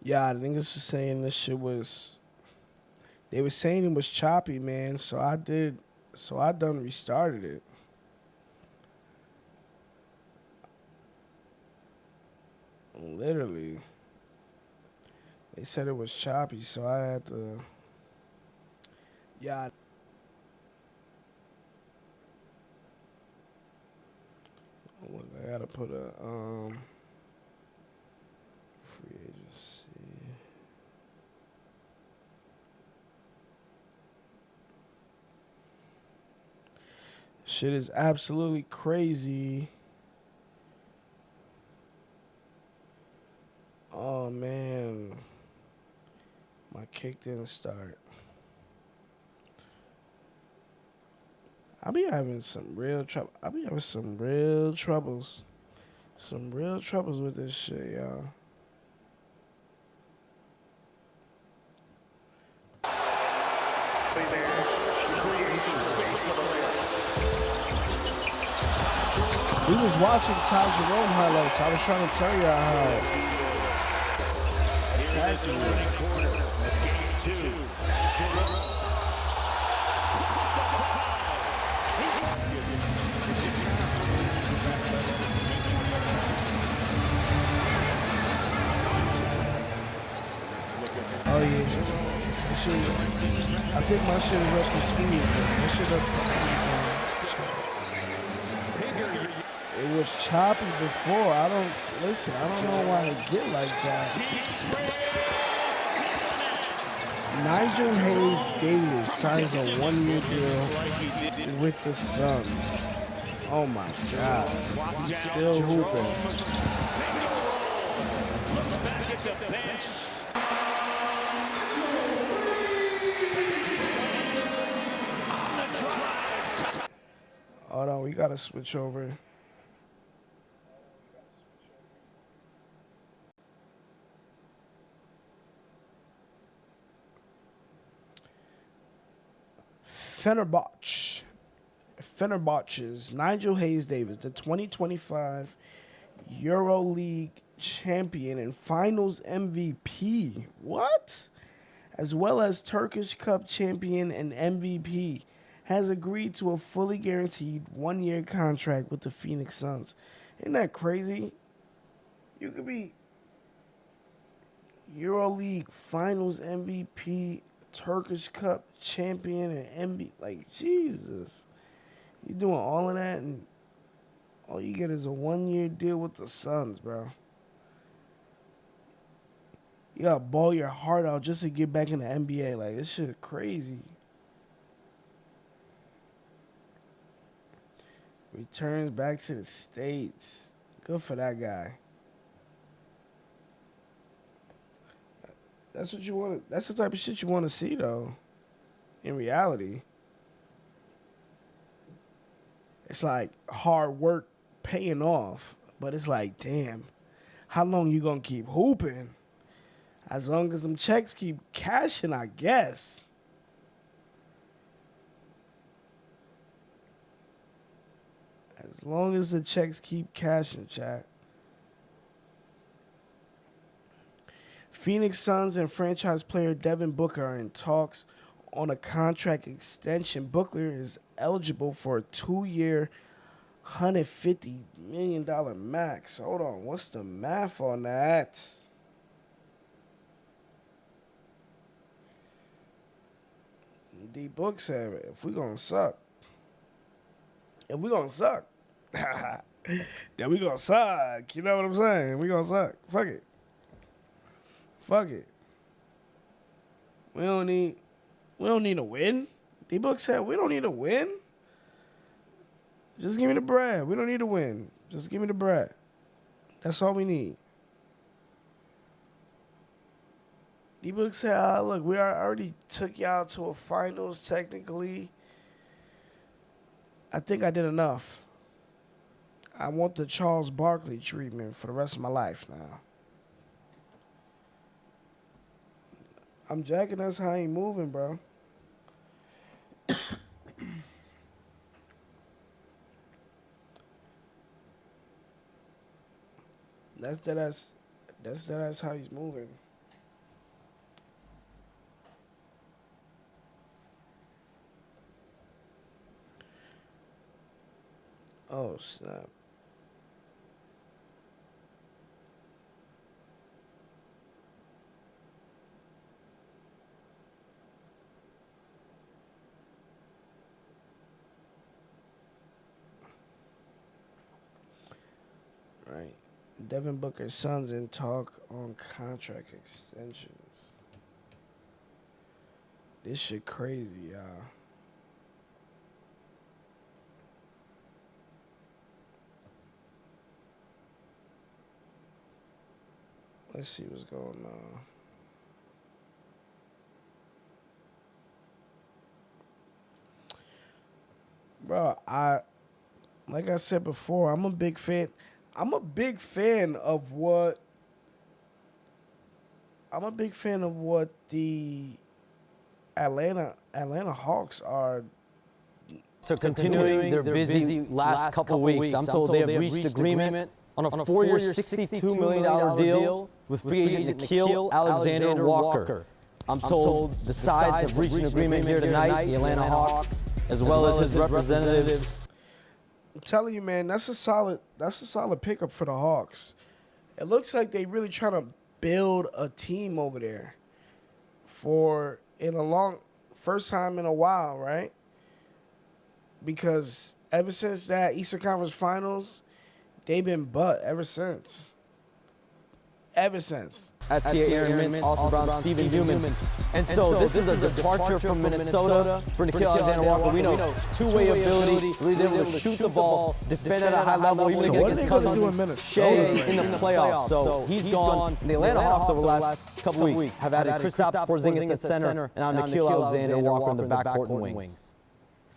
Yeah, the niggas was saying this shit was. They were saying it was choppy, man. So I did. So I done restarted it. Literally, they said it was choppy, so I had to. Yeah, I gotta put a free agency. Shit is absolutely crazy. Oh man, my kick didn't start. I be having some real trouble. I be having some real troubles. Some real troubles with this shit, y'all. We was watching Ty Jerome highlights. I was trying to tell y'all how taxi Oh yeah. I think my shit is up to speed. My shit up to speed. It was choppy before. I don't know why it get like that. Nigel Hayes Davis signs a 1-year deal with the Suns. Oh my God. He's still hooping. Hold on, we gotta switch over. Fenerbahce. Fenerbahce's Nigel Hayes Davis, the 2025 EuroLeague champion and Finals MVP. What? As well as Turkish Cup champion and MVP, has agreed to a fully guaranteed 1-year contract with the Phoenix Suns. Isn't that crazy? You could be EuroLeague Finals MVP, Turkish Cup champion, and MVP. Like, Jesus. You doing all of that, and all you get is a 1-year deal with the Suns, bro. You gotta ball your heart out just to get back in the NBA. Like, this shit crazy. Returns back to the States. Good for that guy. That's what you want. That's the type of shit you want to see, though. In reality, it's like hard work paying off, but it's like, damn, how long you gonna keep hooping? As long as them checks keep cashing, I guess. As long as the checks keep cashing, chat. Phoenix Suns and franchise player Devin Booker are in talks on a contract extension. Booker is eligible for a 2-year, $150 million max. Hold on, what's the math on that? D Book said, if we gonna suck, then we gonna suck. You know what I'm saying? We gonna suck. Fuck it. Fuck it. We don't need a win. D Book said we don't need a win. Just give me the bread. We don't need a win. Just give me the bread. That's all we need. D Book said, look, we already took y'all to a finals technically. I think I did enough. I want the Charles Barkley treatment for the rest of my life now. I'm jacking. That's how he moving, bro. That's how he's moving. Oh, snap. Right. Devin Booker's son's in talk on contract extensions. This shit crazy, y'all. Let's see what's going on. Bro, like I said before, I'm a big fan. I'm a big fan of what the Atlanta Hawks are. So continuing their busy last couple of weeks, I'm told they have reached agreement on a 4-year, $62 million deal with free agent Nickeil Alexander-Walker. I'm told the sides have reached an agreement here tonight, the Atlanta Hawks, as well as his representatives. I'm telling you, man, that's a solid pickup for the Hawks. It looks like they really trying to build a team over there first time in a while, right? Because ever since that Eastern Conference Finals, they've been butt ever since. That's Aaron Mintz, also Brown, Stephen Newman. And so this is a departure from Minnesota for Nickeil Alexander-Walker. We know two-way ability, he's able to shoot the ball, defend at a high level. So what are they going to do in Minnesota in the playoffs? So he's gone. The Atlanta Hawks over the last couple of weeks have added Kristaps Porzingis at center and now Nickeil Alexander-Walker in the backcourt and wings.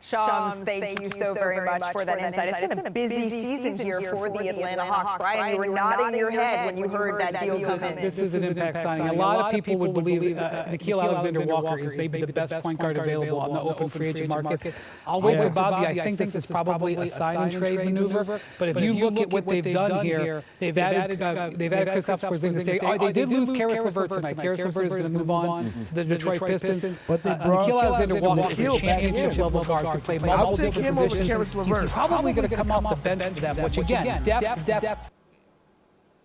Shams, thank you so very much for that insight. It's been a busy season here for the Atlanta Hawks. Brian, you were nodding your head when you heard that deal come in. This is an impact signing. A lot of people would believe Nickeil Alexander-Walker is maybe the best point guard available on the open free agent market. I'll wait for Bobby. I think this is probably a sign and trade maneuver. But if you look at what they've done here, they've added Kristaps Porzingis. They did lose Caris LeVert tonight. Caris LeVert is going to move on to the Detroit Pistons. But they brought Nickeil Alexander-Walker is a championship level guard. Play I'll take him over Caris LeVert. He's probably going to come off the bench for them, which again, depth.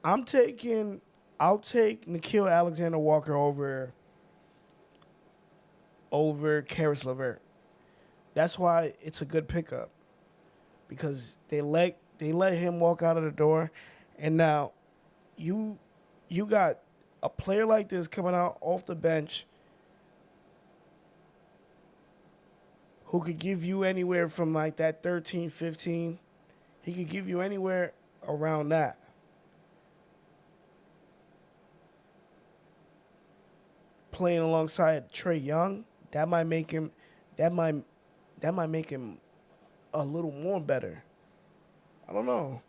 I'll take Nickeil Alexander-Walker over Caris LeVert. That's why it's a good pickup, because they let him walk out of the door, and now you got a player like this coming out off the bench who could give you anywhere from like that 13, 15. He could give you anywhere around that. Playing alongside Trae Young, that might make him a little more better. I don't know.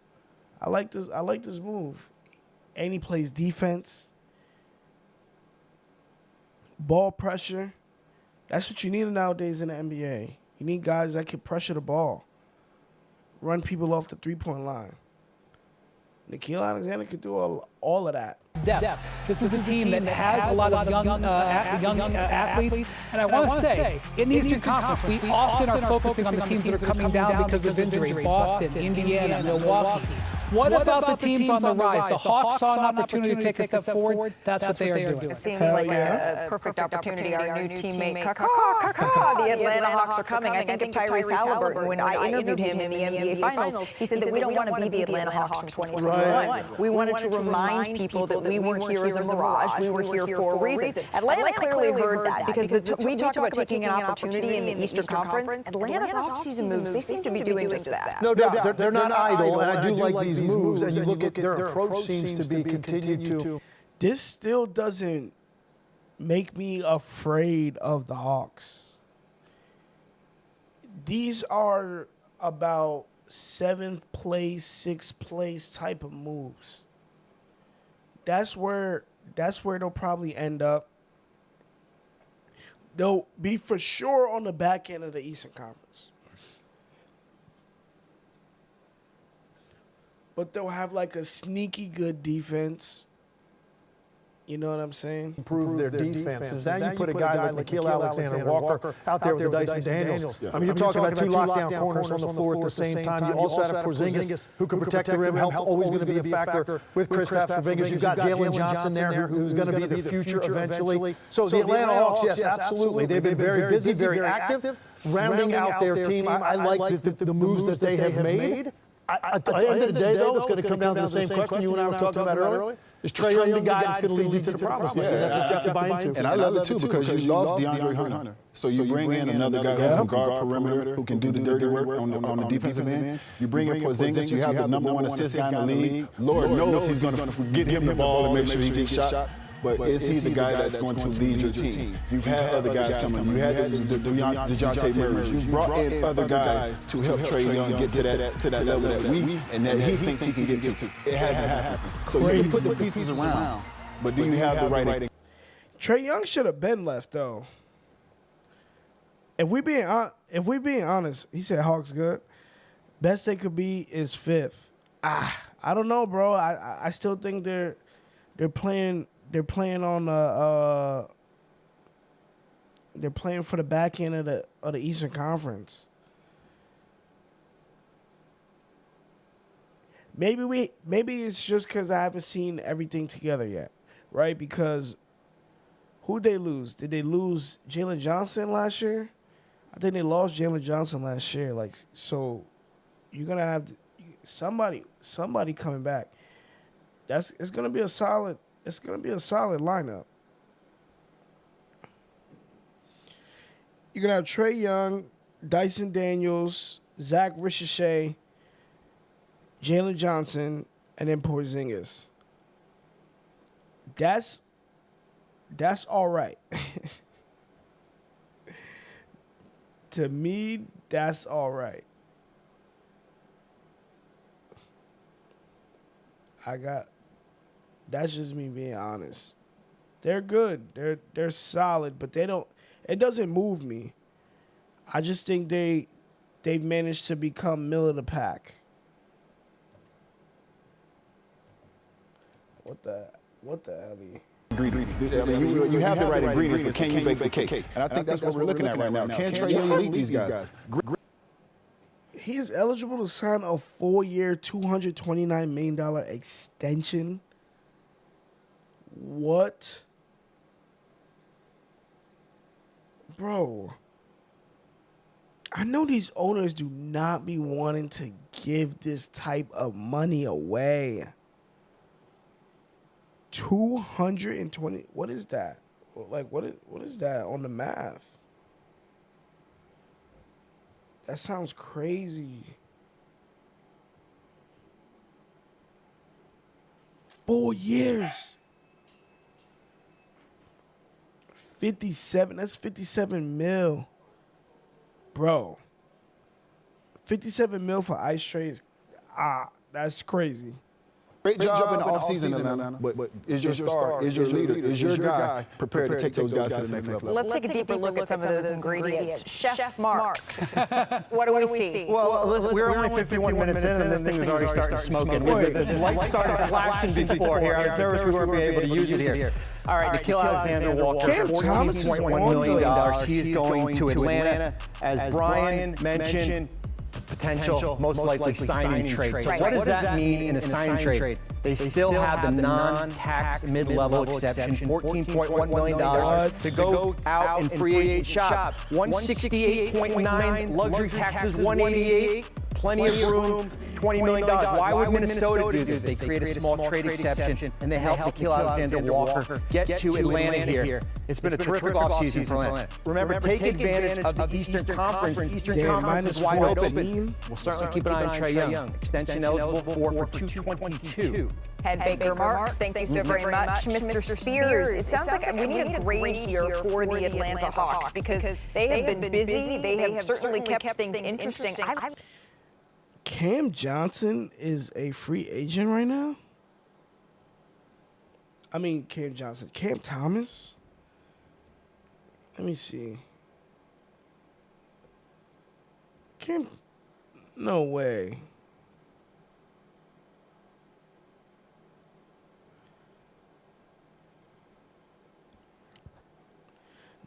I like this move. And he plays defense, ball pressure. That's what you need nowadays in the NBA. You need guys that can pressure the ball, run people off the three-point line. Nickeil Alexander could do all of that. Depth. This is a team that has a lot of young athletes. And I want to say, in the Eastern Conference, we often are focusing on the teams that are coming down because of injury. Boston, Indiana, Milwaukee. What about the teams on the rise? The Hawks saw an opportunity to take a step forward. That's what they are doing. It seems like a perfect opportunity. Our new teammate, the Atlanta Hawks are coming. I think of Tyrese Halliburton. When I interviewed him in the NBA Finals, he said that we don't want to be the Atlanta Hawks from 2021. We wanted to remind people that we weren't here as a mirage. We were here for a reason. Atlanta clearly heard that, because we talk about taking an opportunity in the Eastern Conference. Atlanta's offseason moves, they seem to be doing just that. No doubt. They're not idle, and I do like these moves, and you look at their approach seems to be continued to. This still doesn't make me afraid of the Hawks. These are about 7th place, 6th place type of moves. That's where they'll probably end up. They'll be for sure on the back end of the Eastern Conference. But they'll have like a sneaky good defense. You know what I'm saying? Improve their defenses. Now you put a guy like Nickeil Alexander-Walker out there with the Dyson Daniels. I mean, you're talking about two lockdown corners on the floor at the same time. You also have Porzingis who can protect the rim. Health's always going to be a factor with Kristaps Porzingis. You've got Jaren Johnson there who's going to be the future eventually. So the Atlanta Hawks, yes, absolutely. They've been very busy, very active, rounding out their team. I like the moves that they have made. At the end of the day, though, it's going to come down to the same question you and I were talking about earlier. Is Trae Young the guy that's going to lead you to the promised land? That's what you have to buy into. And I love it, too, because you lost DeAndre Hunter. So you bring in another guy who can guard perimeter, who can do the dirty work on the defensive end. You bring in Porzingis, you have the number one assist guy in the league. Lord knows he's going to get him the ball and make sure he gets shots. But is he the guy that's going to lead your team? You've had other guys coming. You had the DeJounte Murray. You brought in other guys to help Trae Young get to that level that he thinks he can get to. It hasn't happened. So you can put the pieces around, but do you have the right? Trae Young should have been left though. If we being honest, he said Hawks good. Best they could be is 5th. I don't know, bro. I still think they're playing. They're playing on they're playing for the back end of the Eastern Conference. Maybe it's just because I haven't seen everything together yet, right? Because who'd they lose? Did they lose Jalen Johnson last year? I think they lost Jalen Johnson last year. Like, so you're gonna have somebody coming back. It's gonna be a solid. It's going to be a solid lineup. You're going to have Trae Young, Dyson Daniels, Zach Ricochet, Jalen Johnson, and then Porzingis. That's all right. To me, that's all right. That's just me being honest. They're good. They're solid, but it doesn't move me. I just think they've managed to become middle of the pack. What the hell? Ingredients. I mean, you have the right ingredients, but can you bake the cake? And I think that's what we're looking at right now. Can Trae Young lead these guys? He's eligible to sign a 4-year, $229 million extension. What? Bro. I know these owners do not be wanting to give this type of money away. 220. What is that? Like, what is that on the math? That sounds crazy. 4 years. 57. That's 57 mil. Bro. 57 mil for ice trades. That's crazy. Great job in the offseason, Atlanta. But is your star, is your leader, is your guy prepared to take those guys to the next level? Let's take a deeper look at some of those ingredients. Chef Marks. What do we see? Well, listen, we're only 51 minutes in, and this thing was already starting smoking. The lights started flashing before here. I was nervous we weren't able to use it here. All right, Nickeil Alexander-Walker, $14.1 million. He is going to Atlanta. As Brian mentioned, potential, most likely signing trade. So what does that mean in a signing trade? They still have the non-tax mid-level exception, $14.1 million to go out and free agent shop. 168.9, luxury taxes 188, plenty of room, $20 million. Why would Minnesota do this? They create a small trade exception, and they help Nickeil Alexander-Walker get to Atlanta here. It's been a terrific offseason for Atlanta. Remember, take advantage of the Eastern Conference. The Eastern Conference is wide open. We'll certainly keep an eye on Trae Young. Extension eligible for 222. Head Baker Marks, thank you so very much. Mr. Spears, it sounds like we need a grade here for the Atlanta Hawks because they have been busy. They have certainly kept things interesting. Cam Johnson is a free agent right now? I mean, Cam Johnson. Cam Thomas? Let me see. Cam... No way.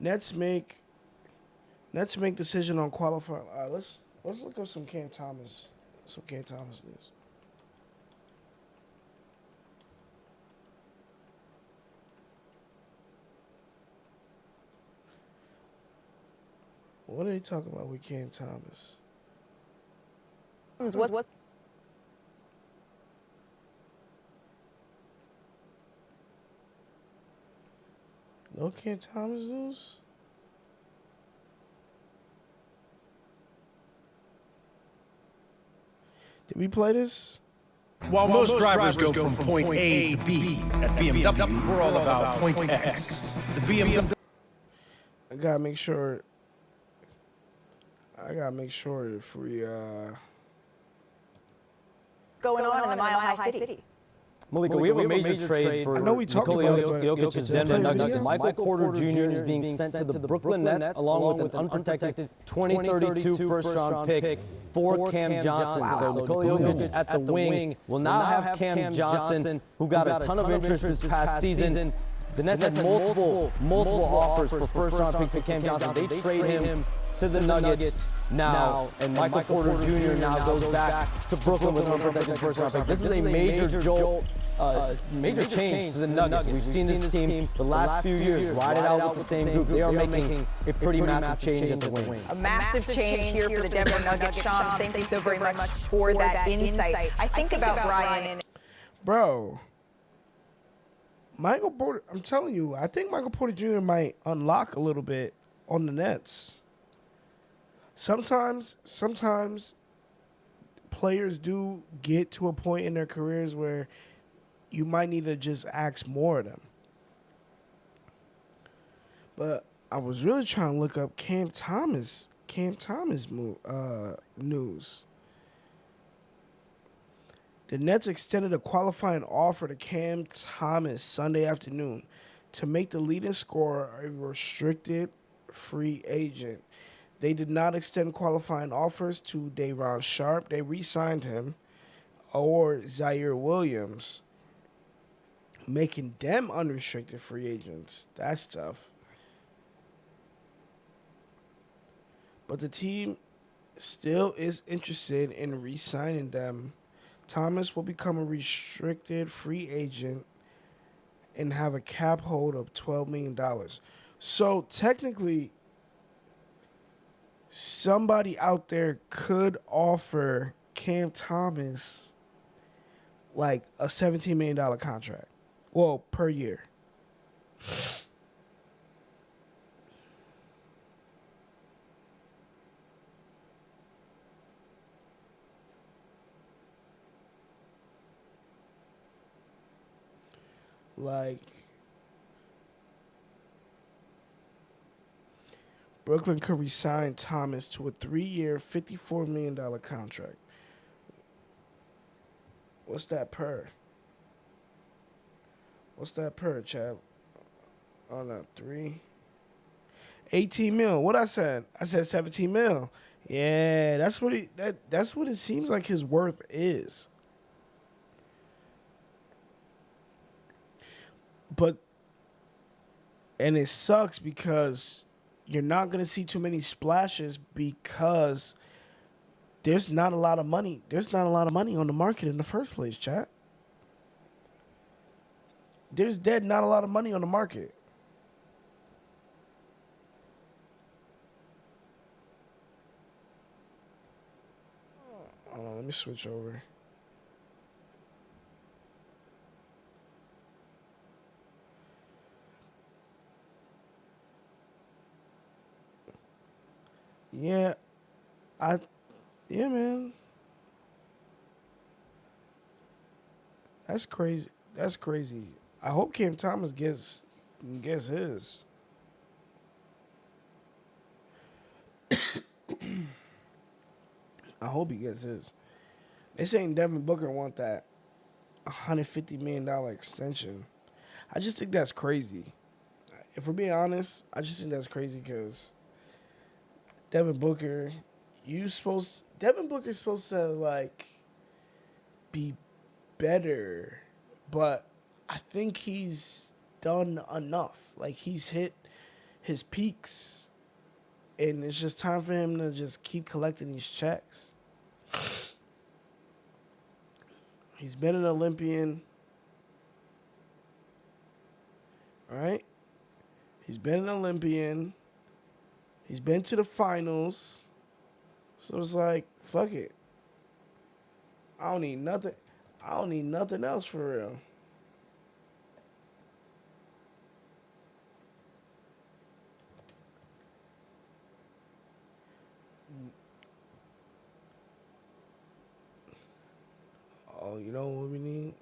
Nets make decision on qualifying. Let's look up some Cam Thomas news. What are they talking about with Cam Thomas? What? No Cam Thomas news? Did we play this? While most drivers go from point A to B, at BMW, we're all about point X. The BMW. I gotta make sure if we Going on in the Mile High City. Malika, we have a major trade for I know we talked Nikola about it, but Jokic's Denver Nuggets. Michael Porter Jr. is being sent to the Brooklyn Nets along with an unprotected 2032 first-round pick for Cam Johnson. So Nikola Jokic at the wing will now have Cam Johnson, who got a ton of interest this past season. The Nets had multiple offers for first-round pick for Cam Johnson. They trade him to the Nuggets now, and Michael Porter Jr. now goes back to Brooklyn with an unprotected first-round pick. This is a major jolt. Major change to the Nuggets. We've seen this team the last few years ride it out with the same group. They are making a pretty massive change at the wing. A massive change here for the Denver Nuggets. Shams, thank you so very much for that insight. I think about Brian. Bro, Michael Porter, I'm telling you, I think Michael Porter Jr. might unlock a little bit on the Nets. Sometimes players do get to a point in their careers where you might need to just ask more of them. But I was really trying to look up Cam Thomas news. The Nets extended a qualifying offer to Cam Thomas Sunday afternoon to make the leading scorer a restricted free agent. They did not extend qualifying offers to Day'Ron Sharpe. They re-signed him, or Zaire Williams, making them unrestricted free agents. That's tough. But the team still is interested in re-signing them. Thomas will become a restricted free agent and have a cap hold of $12 million. So technically, somebody out there could offer Cam Thomas like a $17 million contract. Well, per year. Like, Brooklyn could resign Thomas to a 3-year, $54 million contract. What's that per? What's that per, Chad? Oh, no, 3. 18 mil. What I said? I said 17 mil. Yeah, that's what it seems like his worth is. And it sucks because you're not going to see too many splashes because there's not a lot of money. There's not a lot of money on the market in the first place, chat. There's not a lot of money on the market. Hold on, let me switch over. Yeah, man. That's crazy. That's crazy. I hope Cam Thomas gets his. I hope he gets his. They saying Devin Booker want that $150 million extension. I just think that's crazy. If we're being honest, I just think that's crazy because Devin Booker's supposed to like be better, but I think he's done enough. Like he's hit his peaks, and it's just time for him to just keep collecting these checks. He's been an Olympian, right? He's been an Olympian. He's been to the finals. So it's like, fuck it. I don't need nothing. I don't need nothing else for real. Oh, you know what we need?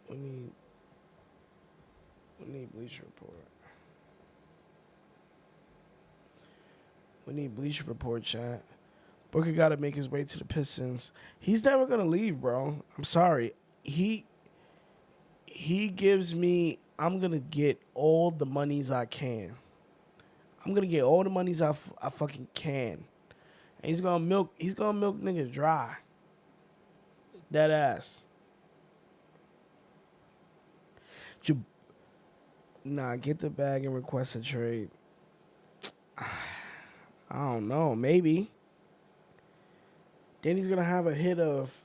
We need Bleacher Report. We need Bleacher Report, chat. Booker got to make his way to the Pistons. He's never going to leave, bro. I'm sorry. He gives me, I'm going to get all the monies I can. I'm going to get all the monies I fucking can. And he's going to milk niggas dry. That ass. Nah, get the bag and request a trade. I don't know. Maybe. Then he's going to have a hit of...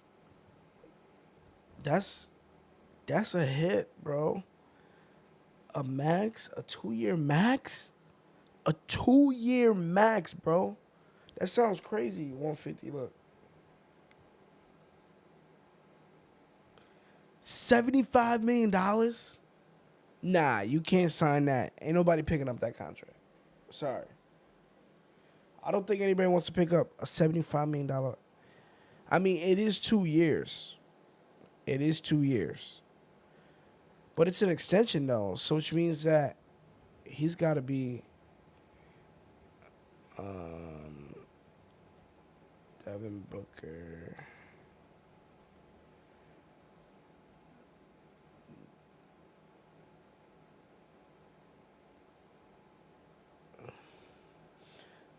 That's a hit, bro. A max? A 2-year max? A 2-year max, bro. That sounds crazy. 150, look. $75 million? Nah, you can't sign that. Ain't nobody picking up that contract. Sorry. I don't think anybody wants to pick up a $75 million. I mean, it is 2 years. It is 2 years. But it's an extension, though, so which means that he's got to be Devin Booker.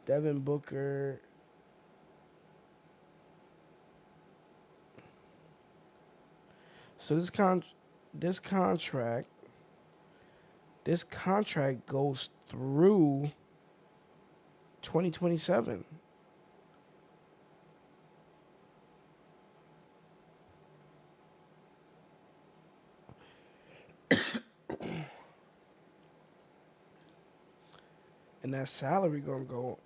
Devin Booker. So this contract goes through 2027. And that salary gonna go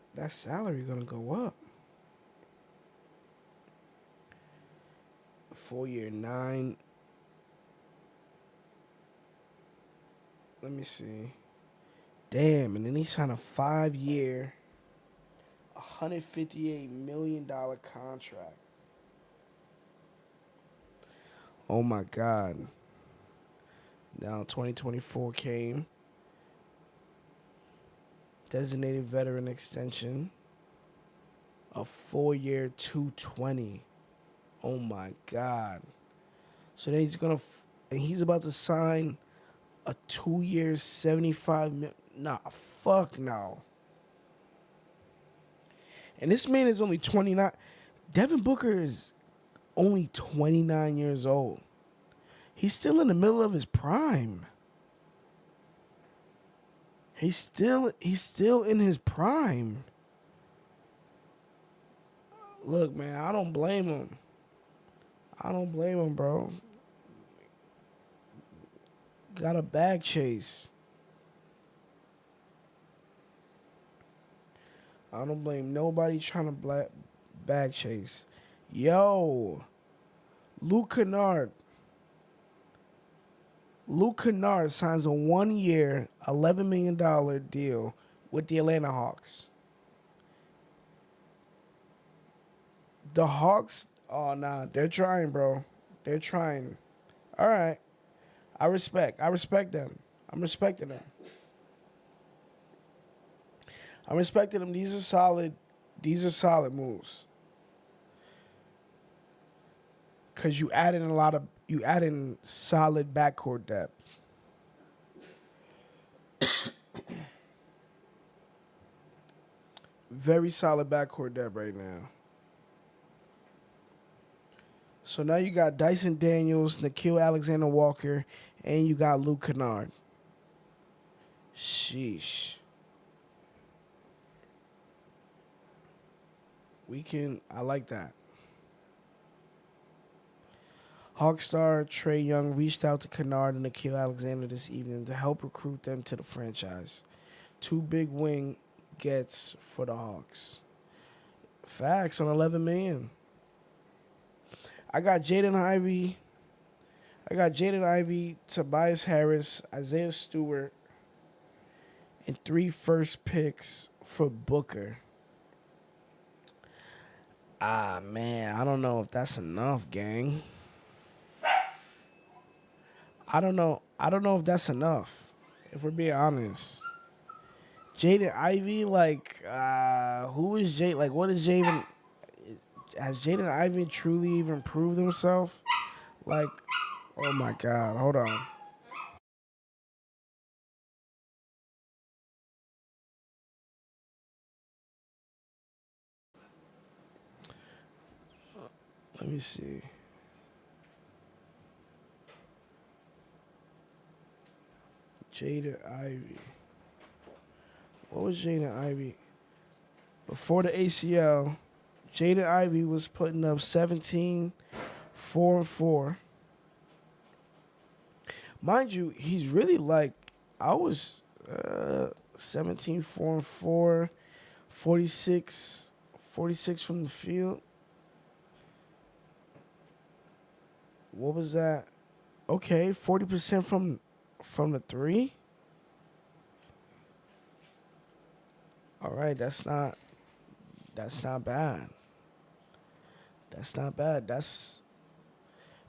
up. 4-year, 9. Let me see. Damn, and then he signed a 5-year, $158 million contract. Oh my God. Now 2024 came. Designated veteran extension. A 4-year, $220. Oh my God. So then he's about to sign a 2-year, $75 million. Nah, fuck no. And this man is only 29. Devin Booker is only 29 years old. He's still in the middle of his prime. He's still in his prime. Look, man, I don't blame him. Bro. Got a bag chase. I don't blame nobody trying to bag chase. Yo, Luke Kennard. Luke Kennard signs a 1-year, $11 million deal with the Atlanta Hawks. The Hawks, oh, nah, they're trying, bro. They're trying. All right. I respect them. I'm respecting them. I'm respecting them. These are solid moves. Because you add in solid backcourt depth. Very solid backcourt depth right now. So now you got Dyson Daniels, Nickeil Alexander-Walker, and you got Luke Kennard. Sheesh. I like that. Hawkstar Trae Young reached out to Kennard and Nickeil Alexander this evening to help recruit them to the franchise. 2 big wing gets for the Hawks. Facts on $11 million. I got Jaden Ivey, Tobias Harris, Isaiah Stewart, and 3 first picks for Booker. Ah, man, I don't know if that's enough, gang. I don't know if that's enough, if we're being honest. Jaden Ivey, like, who is Jay? Like, what is Jaden? Has Jaden Ivey truly even proved himself? Like, oh my God, hold on. Let me see. Jaden Ivey. What was Jaden Ivey? Before the ACL, Jaden Ivey was putting up 17, 4 and 4. Mind you, he's really like, I was 17, 4 and 4, 46 from the field. What was that? Okay, 40% from the 3. All right, that's not bad. That's not bad. That's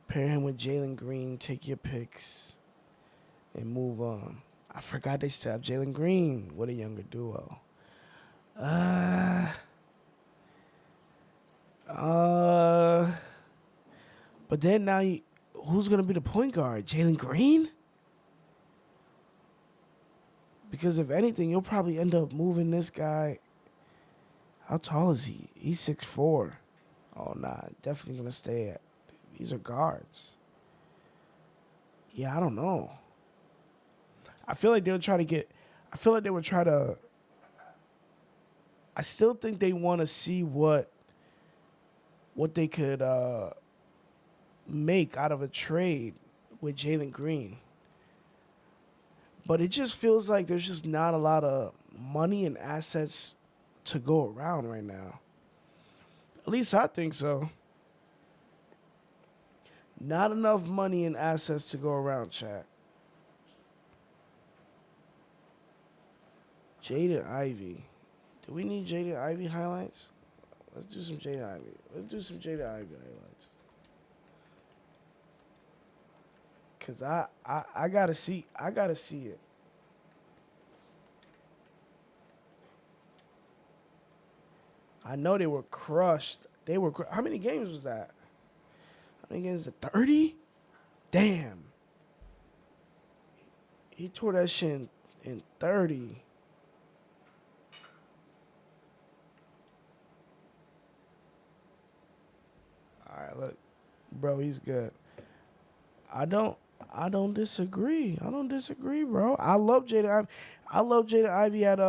pair him with Jalen Green, take your picks, and move on. I forgot they still have Jalen Green with a younger duo. But then now, who's going to be the point guard? Jalen Green? Because if anything, you'll probably end up moving this guy. How tall is he? He's 6'4". Oh, nah, definitely going to stay at. These are guards. Yeah, I don't know. I feel like they would try to. I still think they want to see what they could make out of a trade with Jalen Green. But it just feels like there's just not a lot of money and assets to go around right now. At least I think so. Not enough money and assets to go around, chat. Jaden Ivey. Do we need Jaden Ivey highlights? Let's do some Jaden Ivey highlights. Cause I gotta see it. I know they were crushed. How many games was that? How many games? 30? Damn. He tore that shit in 30. All right, look, bro, he's good. I don't disagree. Bro. I love Jaden Ivey at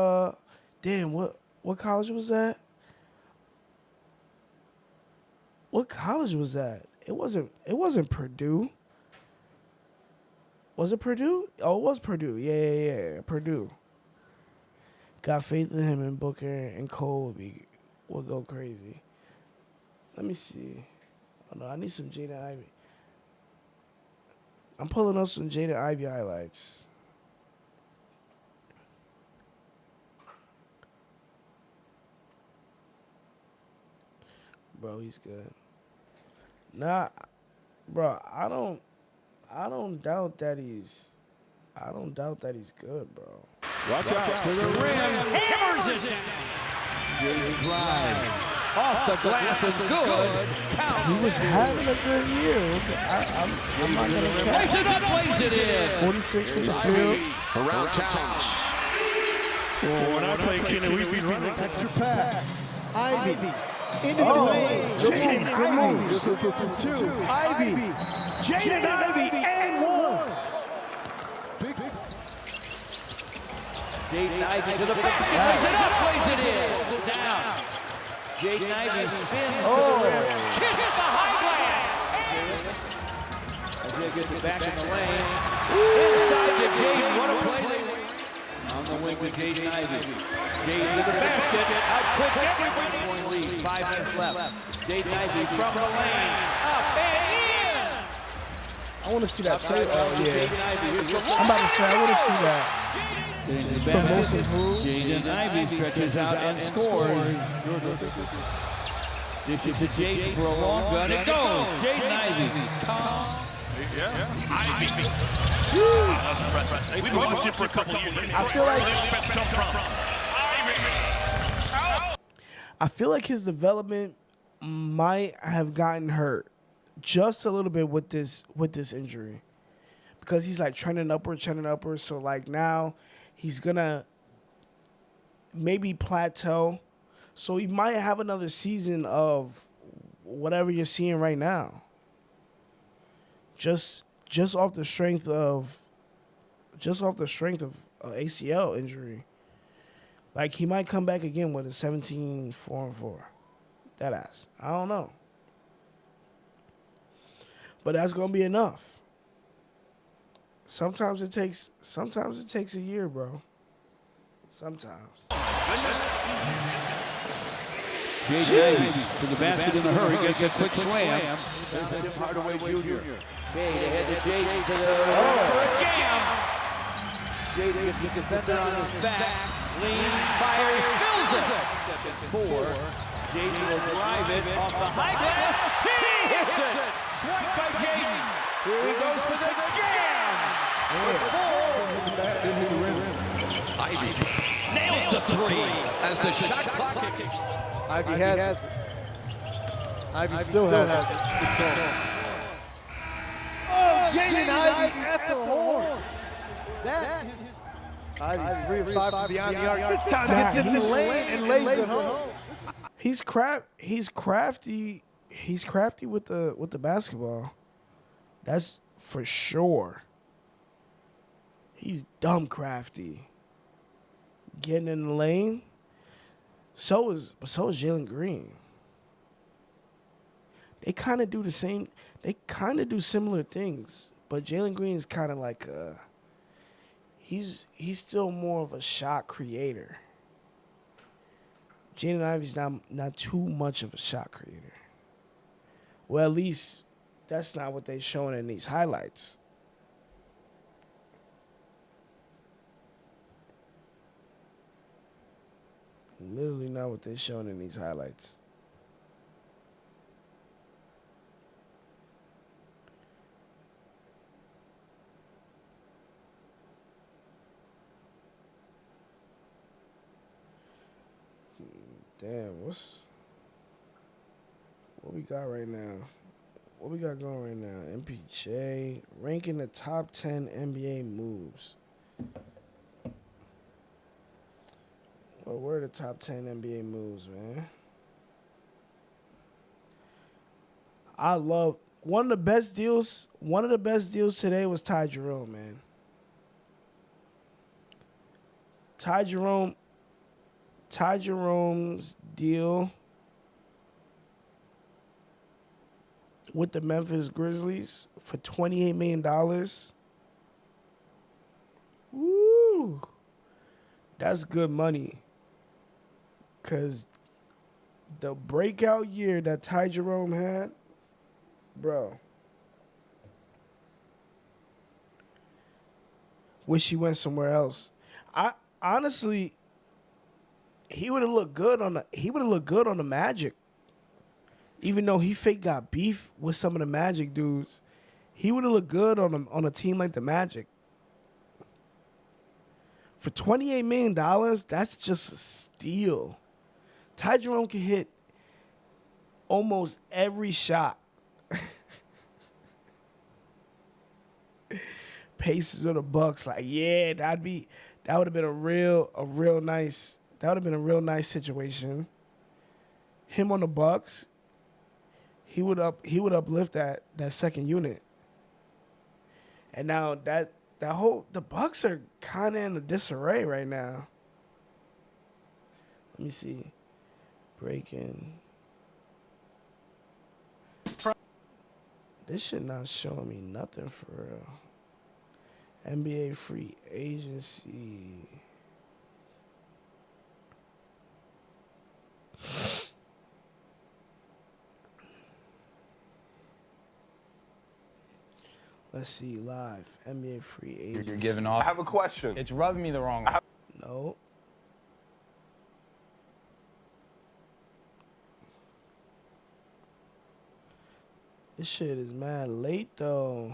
damn, what college was that? What college was that? It wasn't Purdue. Was it Purdue? Oh, it was Purdue. Yeah, Purdue. Got faith in him, and Booker and Cole will go crazy. Let me see. Oh no, I need some Jaden Ivey. I'm pulling up some Jaden Ivey highlights. Bro, he's good. Nah, bro, I don't doubt that he's good, bro. Watch out to the rim. Hammers it down. Drive. Off the glass is good. Count. He was having a good year. I'm not going to count. Plays it up, plays it in. 46 from the field. Around town. Well, when I play Kenny, we've been running Extra pass. Ivy. Into the lane. Jaden Ivey. This is from 2. Ivy. Jaden Ivey and 1. Jaden Ivey to the basket. Plays it up, plays it in. Down. Jaden Ivey spins to the rim. Kiss the high glass. As they get it back in the lane. Inside to Jaden. What a play. On the wing to Jaden Ivey. Jaden to the basket. Out quick everybody. 1 lead. 5 minutes left. Jaden Ivey from the lane. Up and in. I want to see that play. Oh, yeah. I'm I'm about to say, I want to see that. From most improved. Jaden Ivey stretches out and scores. This is to Jaden for a long gun. It goes. Jaden Ivey. We've been watching for a couple of years. I feel like his development might have gotten hurt just a little bit with this injury, because he's like trending upward. So like now he's gonna maybe plateau. So he might have another season of whatever you're seeing right now. Just off the strength of ACL injury. Like he might come back again with a 17-4-4. That ass. I don't know. But that's gonna be enough. Sometimes it takes a year, bro. Sometimes. Jaden Ivey to the basket in a hurry, gets a quick slam. There's Tim Hardaway Jr. Cade ahead to Jaden to the for a jam. Jaden gets the defender on his back, leans, fires, fills it. 4. Jaden will drive it off the high glass. He hits it. Swipe by Jaden. Here he goes for the jam. Ivey nails the 3 as the shot clock kicks. Ivey has it. Ivey still has it. Oh, Jaden Ivey at the horn. That is Ivey 3 of 5 from beyond the arc. This time gets in the lane and lays it home. He's crafty. He's crafty with the basketball. That's for sure. He's dumb crafty. Getting in the lane. So is Jalen Green. They kind of do the same. They kind of do similar things, but Jalen Green is kind of like he's still more of a shot creator. Jaden Ivey's not too much of a shot creator. Well, at least that's not what they're showing in these highlights. Literally not what they're showing in these highlights. Damn, what we got right now? What we got going right now? MPJ ranking the top 10 NBA moves. Well, where are the top 10 NBA moves, man? I love one of the best deals today was Ty Jerome, man. Ty Jerome's deal with the Memphis Grizzlies for $28 million. Woo! That's good money. Because the breakout year that Ty Jerome had, bro. Wish he went somewhere else. I honestly, he would have looked good on the Magic. Even though he fake got beef with some of the Magic dudes, he would have looked good on a team like the Magic. For $28 million, that's just a steal. Ty Jerome can hit almost every shot. Pacers or the Bucks, like, yeah, that would have been a real nice situation. Him on the Bucks, he would uplift that second unit. And now the Bucks are kind of in a disarray right now. Let me see. Breaking. This shit not showing me nothing for real. NBA free agency. Let's see, live. NBA free agency. You're giving off. I have a question. It's rubbing me the wrong way. No. This shit is mad late though.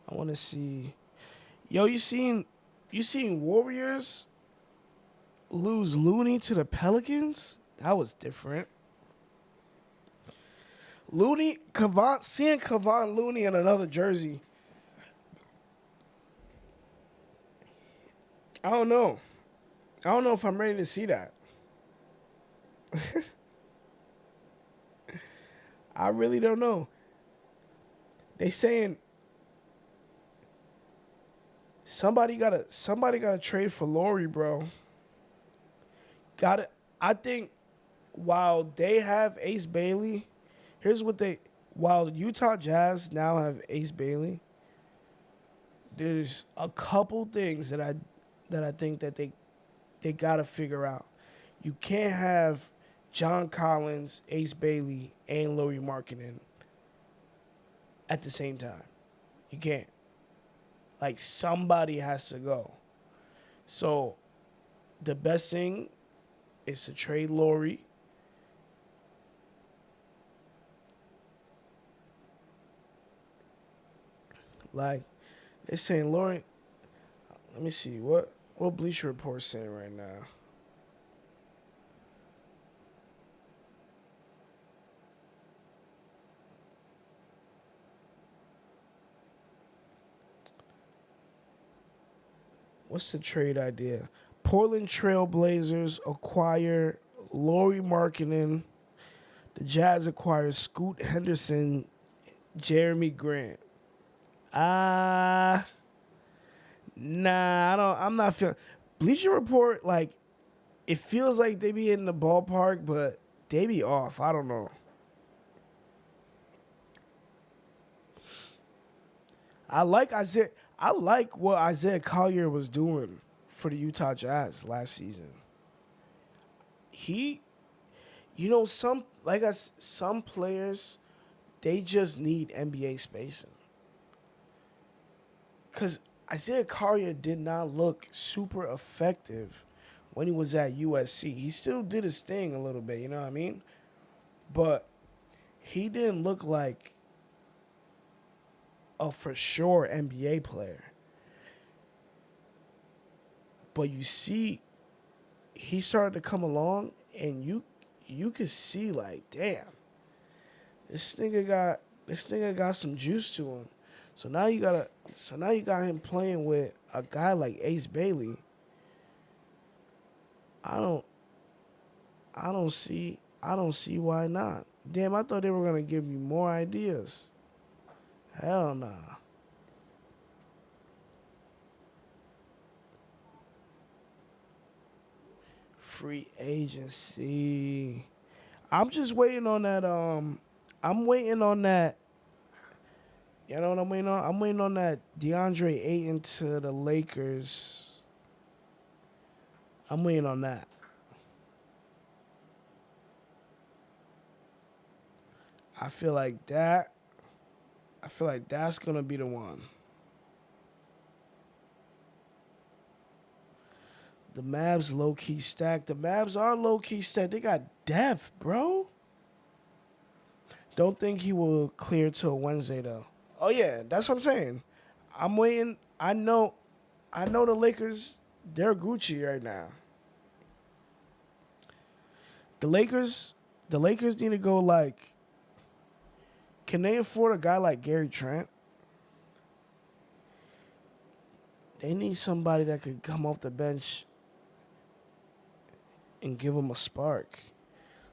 I want to see. Yo, you seen Warriors lose Looney to the Pelicans? That was different. Seeing Kevon Looney in another jersey. I don't know. I don't know if I'm ready to see that. I really don't know. They saying somebody gotta trade for Laurie, bro. I think while they have Ace Bailey, while Utah Jazz now have Ace Bailey, there's a couple things that I think that they gotta figure out. You can't have John Collins, Ace Bailey, and Lauri Markkanen at the same time. You can't. Like, somebody has to go. So the best thing is to trade Lauri. Like, they're saying Lauri. Let me see what Bleacher Report's saying right now. What's the trade idea? Portland Trail Blazers acquire Lauri Markkanen. The Jazz acquire Scoot Henderson, Jeremy Grant. Nah, I'm not feeling. Bleacher Report, like, it feels like they be in the ballpark, but they be off. I don't know. I like what Isaiah Collier was doing for the Utah Jazz last season. Some players, they just need NBA spacing. Because Isaiah Collier did not look super effective when he was at USC. He still did his thing a little bit, you know what I mean? But he didn't look like a for sure NBA player. But you see, he started to come along, and you could see, like, damn, this nigga got some juice to him. So now you got him playing with a guy like Ace Bailey. I don't see why not. Damn, I thought they were gonna give me more ideas. Hell nah. Free agency. I'm just waiting on that. I'm waiting on that. You know what I'm waiting on? I'm waiting on that Deandre Ayton to the Lakers. I'm waiting on that. I feel like that's going to be the one. The Mavs low-key stacked. The Mavs are low-key stacked. They got depth, bro. Don't think he will clear till Wednesday, though. Oh, yeah, that's what I'm saying. I'm waiting. I know the Lakers, they're Gucci right now. The Lakers need to go, like, can they afford a guy like Gary Trent? They need somebody that could come off the bench and give them a spark.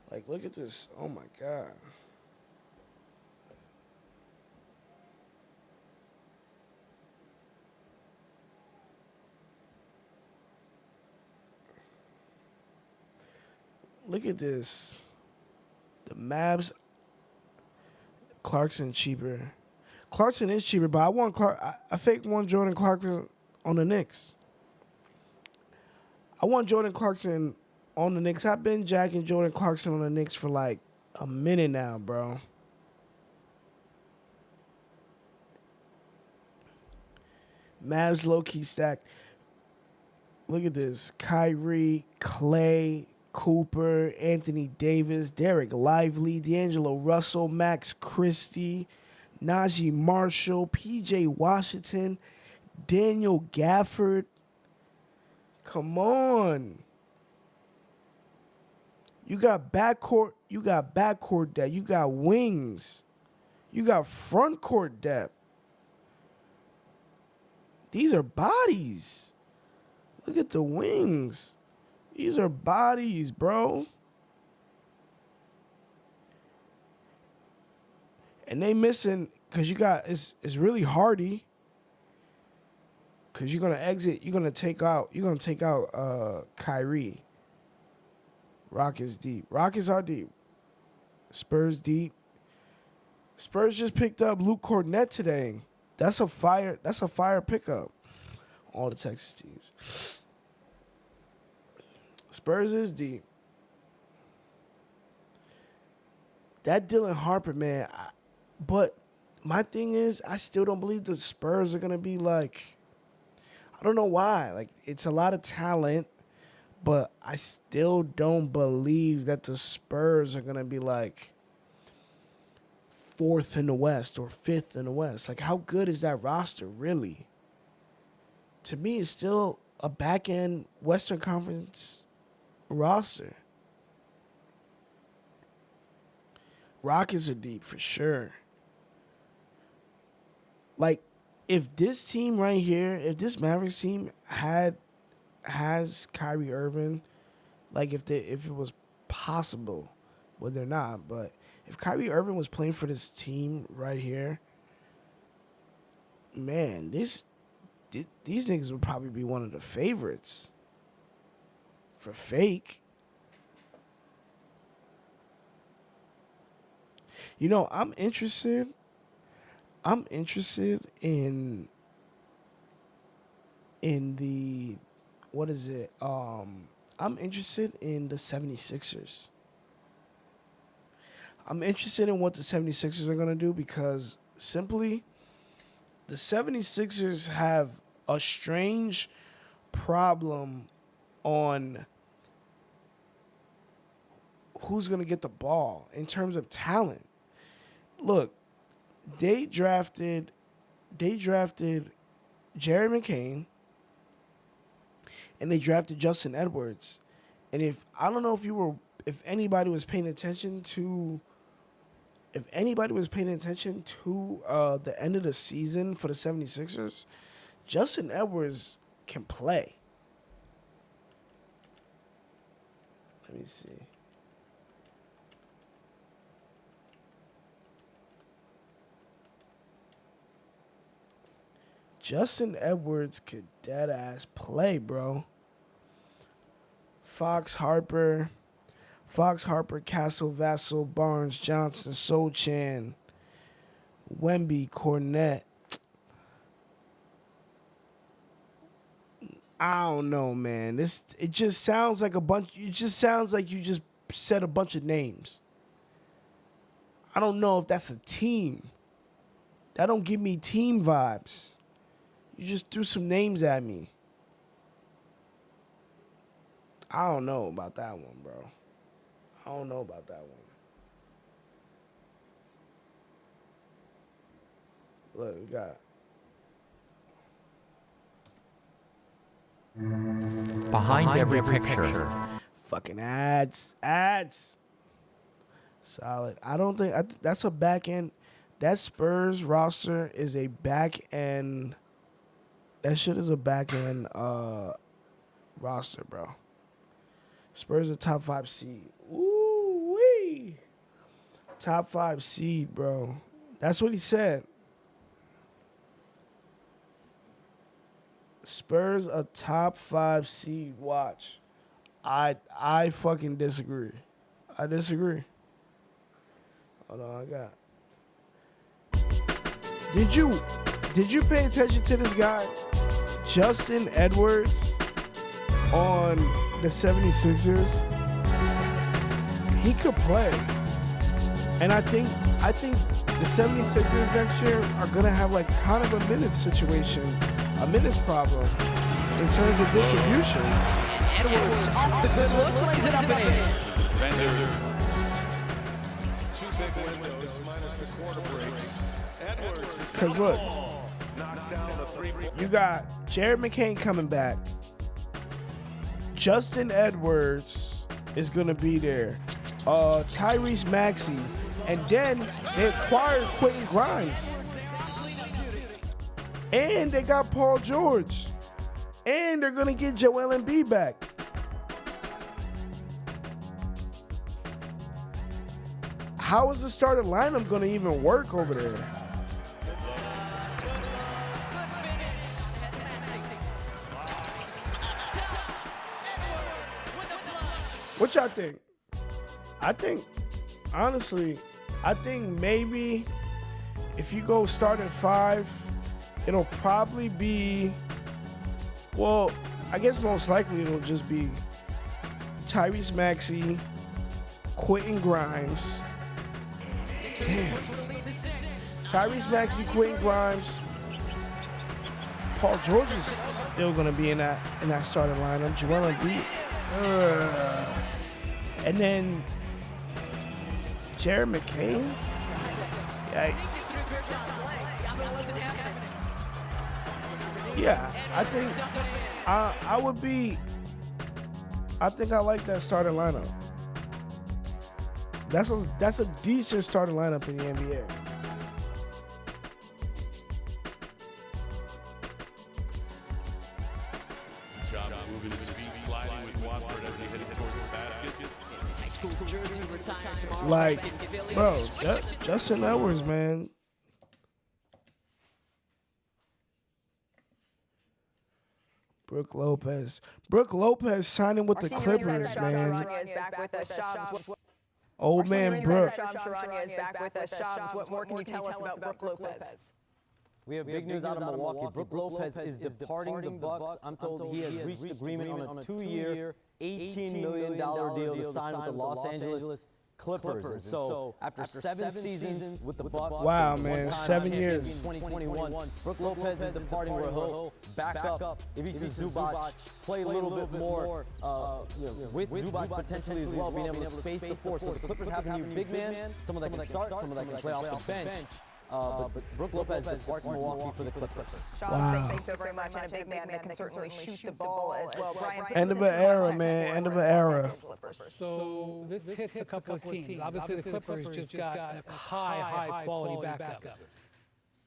Like, look at this. Oh, my God. Look at this. The Mavs. Clarkson cheaper. Clarkson is cheaper, but I want I fake want Jordan Clarkson on the Knicks. I want Jordan Clarkson on the Knicks. I've been jacking Jordan Clarkson on the Knicks for like a minute now, bro. Mavs low-key stacked. Look at this. Kyrie, Clay, Cooper, Anthony Davis, Derek Lively, D'Angelo Russell, Max Christie, Najee Marshall, P.J. Washington, Daniel Gafford. Come on. You got backcourt depth. You got wings. You got front court depth. These are bodies. Look at the wings. These are bodies, bro. And they missing because you got it's really Hardy. Because you're gonna exit. You're gonna take out Kyrie. Rockets deep. Rockets are deep. Spurs deep. Spurs just picked up Luke Cornett today. That's a fire pickup. All the Texas teams. Spurs is deep. That Dylan Harper, man. But my thing is, I still don't believe the Spurs are going to be like, I don't know why. Like, it's a lot of talent, but I still don't believe that the Spurs are going to be like 4th in the West or 5th in the West. Like, how good is that roster, really? To me, it's still a back-end Western Conference roster. Rockets are deep for sure. Like, if this team right here, if this Mavericks team has Kyrie Irving, like if it was possible, well, they're not, but if Kyrie Irving was playing for this team right here, man, these niggas would probably be one of the favorites for fake. You know, I'm interested in the, what is it? I'm interested in the 76ers. I'm interested in what the 76ers are going to do because simply the 76ers have a strange problem on who's going to get the ball in terms of talent. Look, they drafted Jerry McCain and they drafted Justin Edwards. And if anybody was paying attention to the end of the season for the 76ers, Justin Edwards can play. Let me see. Justin Edwards could dead ass play, bro. Fox Harper, Castle, Vassell, Barnes, Johnson, Sochan, Wemby, Cornett. I don't know, man. It just sounds like you just said a bunch of names. I don't know if that's a team. That don't give me team vibes. You just threw some names at me. I don't know about that one, bro. I don't know about that one. Look, we got Behind every picture. fucking ads. Solid. I don't think that's a back end. That Spurs roster is a back end. That shit is a back end roster, bro. Spurs a top 5 seed. Ooh wee. Top 5 seed, bro. That's what he said. Spurs a top 5 seed. Watch. I fucking disagree. I disagree. Hold on, I got. Did you pay attention to this guy, Justin Edwards, on the 76ers? He could play. And I think the 76ers next year are gonna have like kind of a minutes situation, a minutes problem in terms of distribution. Edwards off the good look, lays it up and in. Defender. Two big windows minus the quarter breaks. Edwards. Because look, Knocks down the three. you got Jared McCain coming back. Justin Edwards is gonna be there. Tyrese Maxey, and then they acquired Quentin Grimes, and they got Paul George, and they're gonna get Joel Embiid back. How is the starting lineup gonna even work over there? What y'all think? Honestly, I think maybe if you go start at 5, it'll probably be, well, I guess most likely it'll just be Tyrese Maxey, Quentin Grimes. Damn. Tyrese Maxey, Quentin Grimes. Paul George is still gonna be in that starting lineup. Joel Embiid. And then Jared McCain? Yikes. Yeah, I think I like that starting lineup. That's a decent starting lineup in the NBA. Job moving his feet, sliding with Watford as he headed towards the basket. High school jersey retires tomorrow. Like, bro, Justin Edwards, man. Brooke Lopez signing with the Clippers, man. Old man Brooke. is back with us. Shams, what more can you tell us about Brooke Lopez? We have big news out of Milwaukee. Brooke Lopez is departing the Bucks. I'm told he has reached agreement on a 2-year, $18 million deal to sign with the Los Angeles Clippers. And so after 7 seasons with the Bucks, wow, man, 7 years. 2021, Brooke Lopez is departing where he'll back up. If he sees Zubac play a little bit more with Zubac potentially as well, being able to space the floor. So the Clippers have a new big man, someone that can start, someone that can play off the bench. But Brooke Lopez departs Milwaukee for the Clippers. Wow. Thanks so very much. And a big man that can certainly shoot the ball as well. Brian, End of an era, man. End of an era. So this hits a couple of teams. Obviously, the Clippers just got a high quality backup.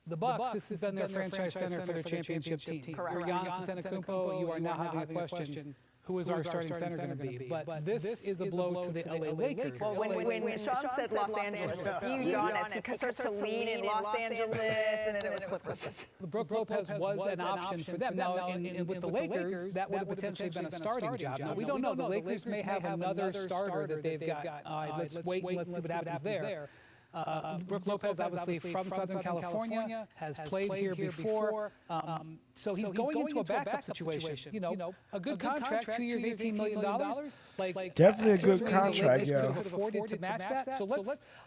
The Bucks, this has been their franchise center for their championship team. Correct. For Giannis Antetokounmpo, you are now having a question. Who is our starting center going to be? But this is a blow to the LA Lakers. Well, when Sean said Los Angeles, you, Giannis, he starts to lean in Los Angeles, and then it was Clippers. Brooke Lopez was an option for them. Now, with the Lakers, that would have potentially been a starting job. Now, we don't know. The Lakers may have another starter that they've got. Let's wait and let's see what happens there. Brooke Lopez, obviously from Southern California, has played here before. So he's going into a backup situation. You know, a good contract, 2 years, $18 million. Definitely a good contract, yeah. Could have afforded to match that. So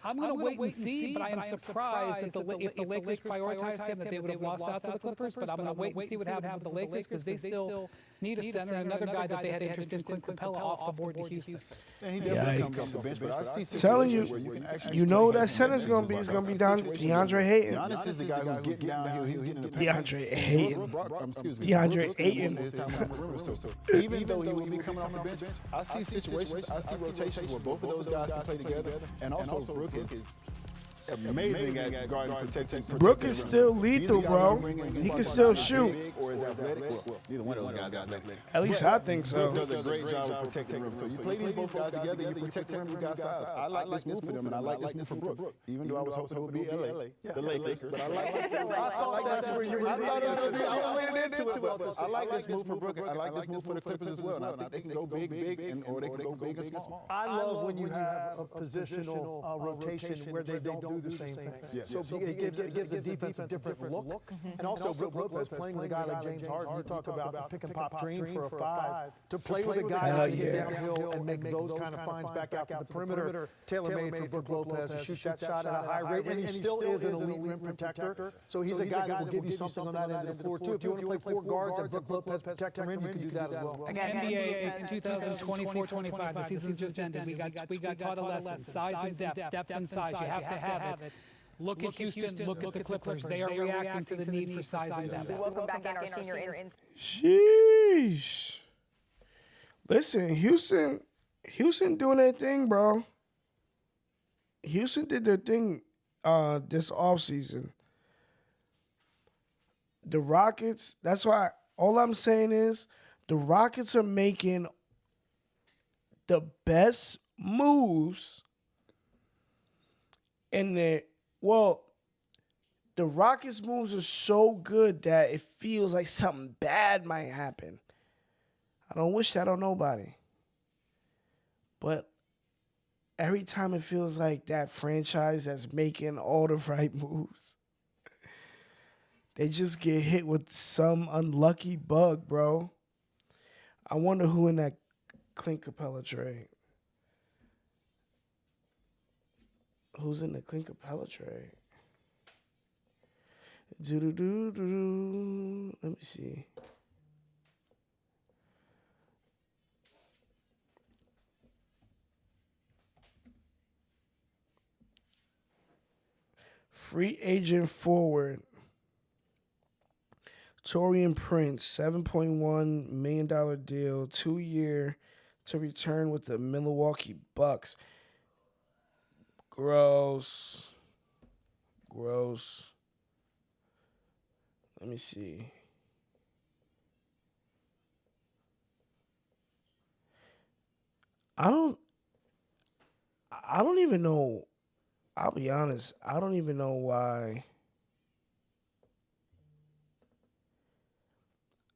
I'm going to wait and see, but I am surprised that if the Lakers prioritized him, that they would have lost out to the Clippers. But I'm going to wait and see what happens with the Lakers because they still need a center. Another guy that they had interest in, Clint Capella, off the board to Houston. And he definitely comes off the bench, but I see Telling situations where you can actually you know that center's gonna be DeAndre Ayton. Giannis is the guy who's getting downhill. He's getting in the paint. DeAndre Ayton. DeAndre Ayton. Even though he will be coming off the bench, I see situations, I see rotations where both of those guys can play together, and also Brooke is amazing at guarding, protecting. Brook is still lethal, bro. He can still shoot. Or is athletic? Well, neither one of those guys are athletic. At least I think so. Brook does a great job of protecting the rim. So you play these both guys together, you protect the rim, you got size. I like this move for them, and I like this move for Brook. Even though I was hoping it would be LA, the Lakers. But I like this. I thought that's where you were. I thought it was going to be. I was leaning into it. But I like this move for Brook. I like this move for the Clippers as well. And I think they can go big, or they can go big and small. I love when you have a positional rotation where they don't do the same thing. So it gives the defense a different look. And also, Brook Lopez playing with a guy like James Harden, you talk about the pick and pop dream for a 5. To play with a guy that can get downhill and make those kind of finds back out to the perimeter, tailor-made for Brook Lopez to shoot that shot at a high rate. And he still is an elite rim protector. So he's a guy that will give you something on that end of the floor, too. If you want to play 4 guards and Brook Lopez protect the rim, you can do that as well. NBA in 2024-25, the season just ended. We got taught a lesson: size and depth and size. You have to have it. Look at Houston. Look at the Clippers. They are reacting to the need for size and depth. Welcome back in our senior insight. Sheesh. Listen, Houston doing their thing, bro. Houston did their thing this offseason. The Rockets, that's why all I'm saying is the Rockets are making the best moves in the Rockets moves are so good that it feels like something bad might happen. I don't wish that on nobody. But every time it feels like that franchise that's making all the right moves, they just get hit with some unlucky bug, bro. I wonder who in that Clint Capella trade. Who's in the Clint Capella trade? Let me see. Free agent forward. Taurean Prince, $7.1 million deal, 2-year to return with the Milwaukee Bucks. Gross. Let me see. I don't even know. I'll be honest. I don't even know why.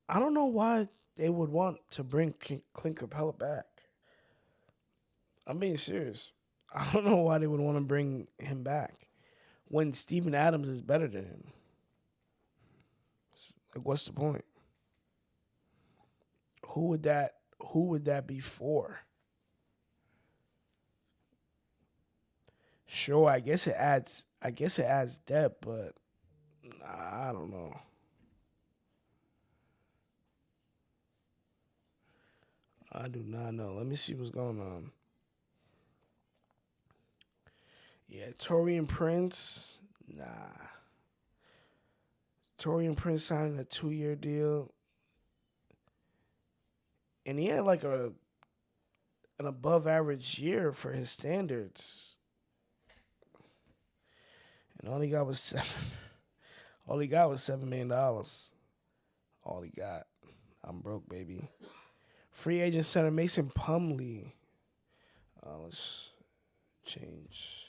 I don't know why they would want to bring Clint Capella back. I'm being serious. I don't know why they would want to bring him back when Steven Adams is better than him. Like, what's the point? Who would that be for? Sure, I guess it adds depth, but I don't know. I do not know. Let me see what's going on. Yeah, Taurean Prince, nah. Taurean Prince signing a 2-year deal. And he had like an above average year for his standards. And all he got was $7 million. All he got. I'm broke, baby. Free agent center Mason Plumlee. Let's change.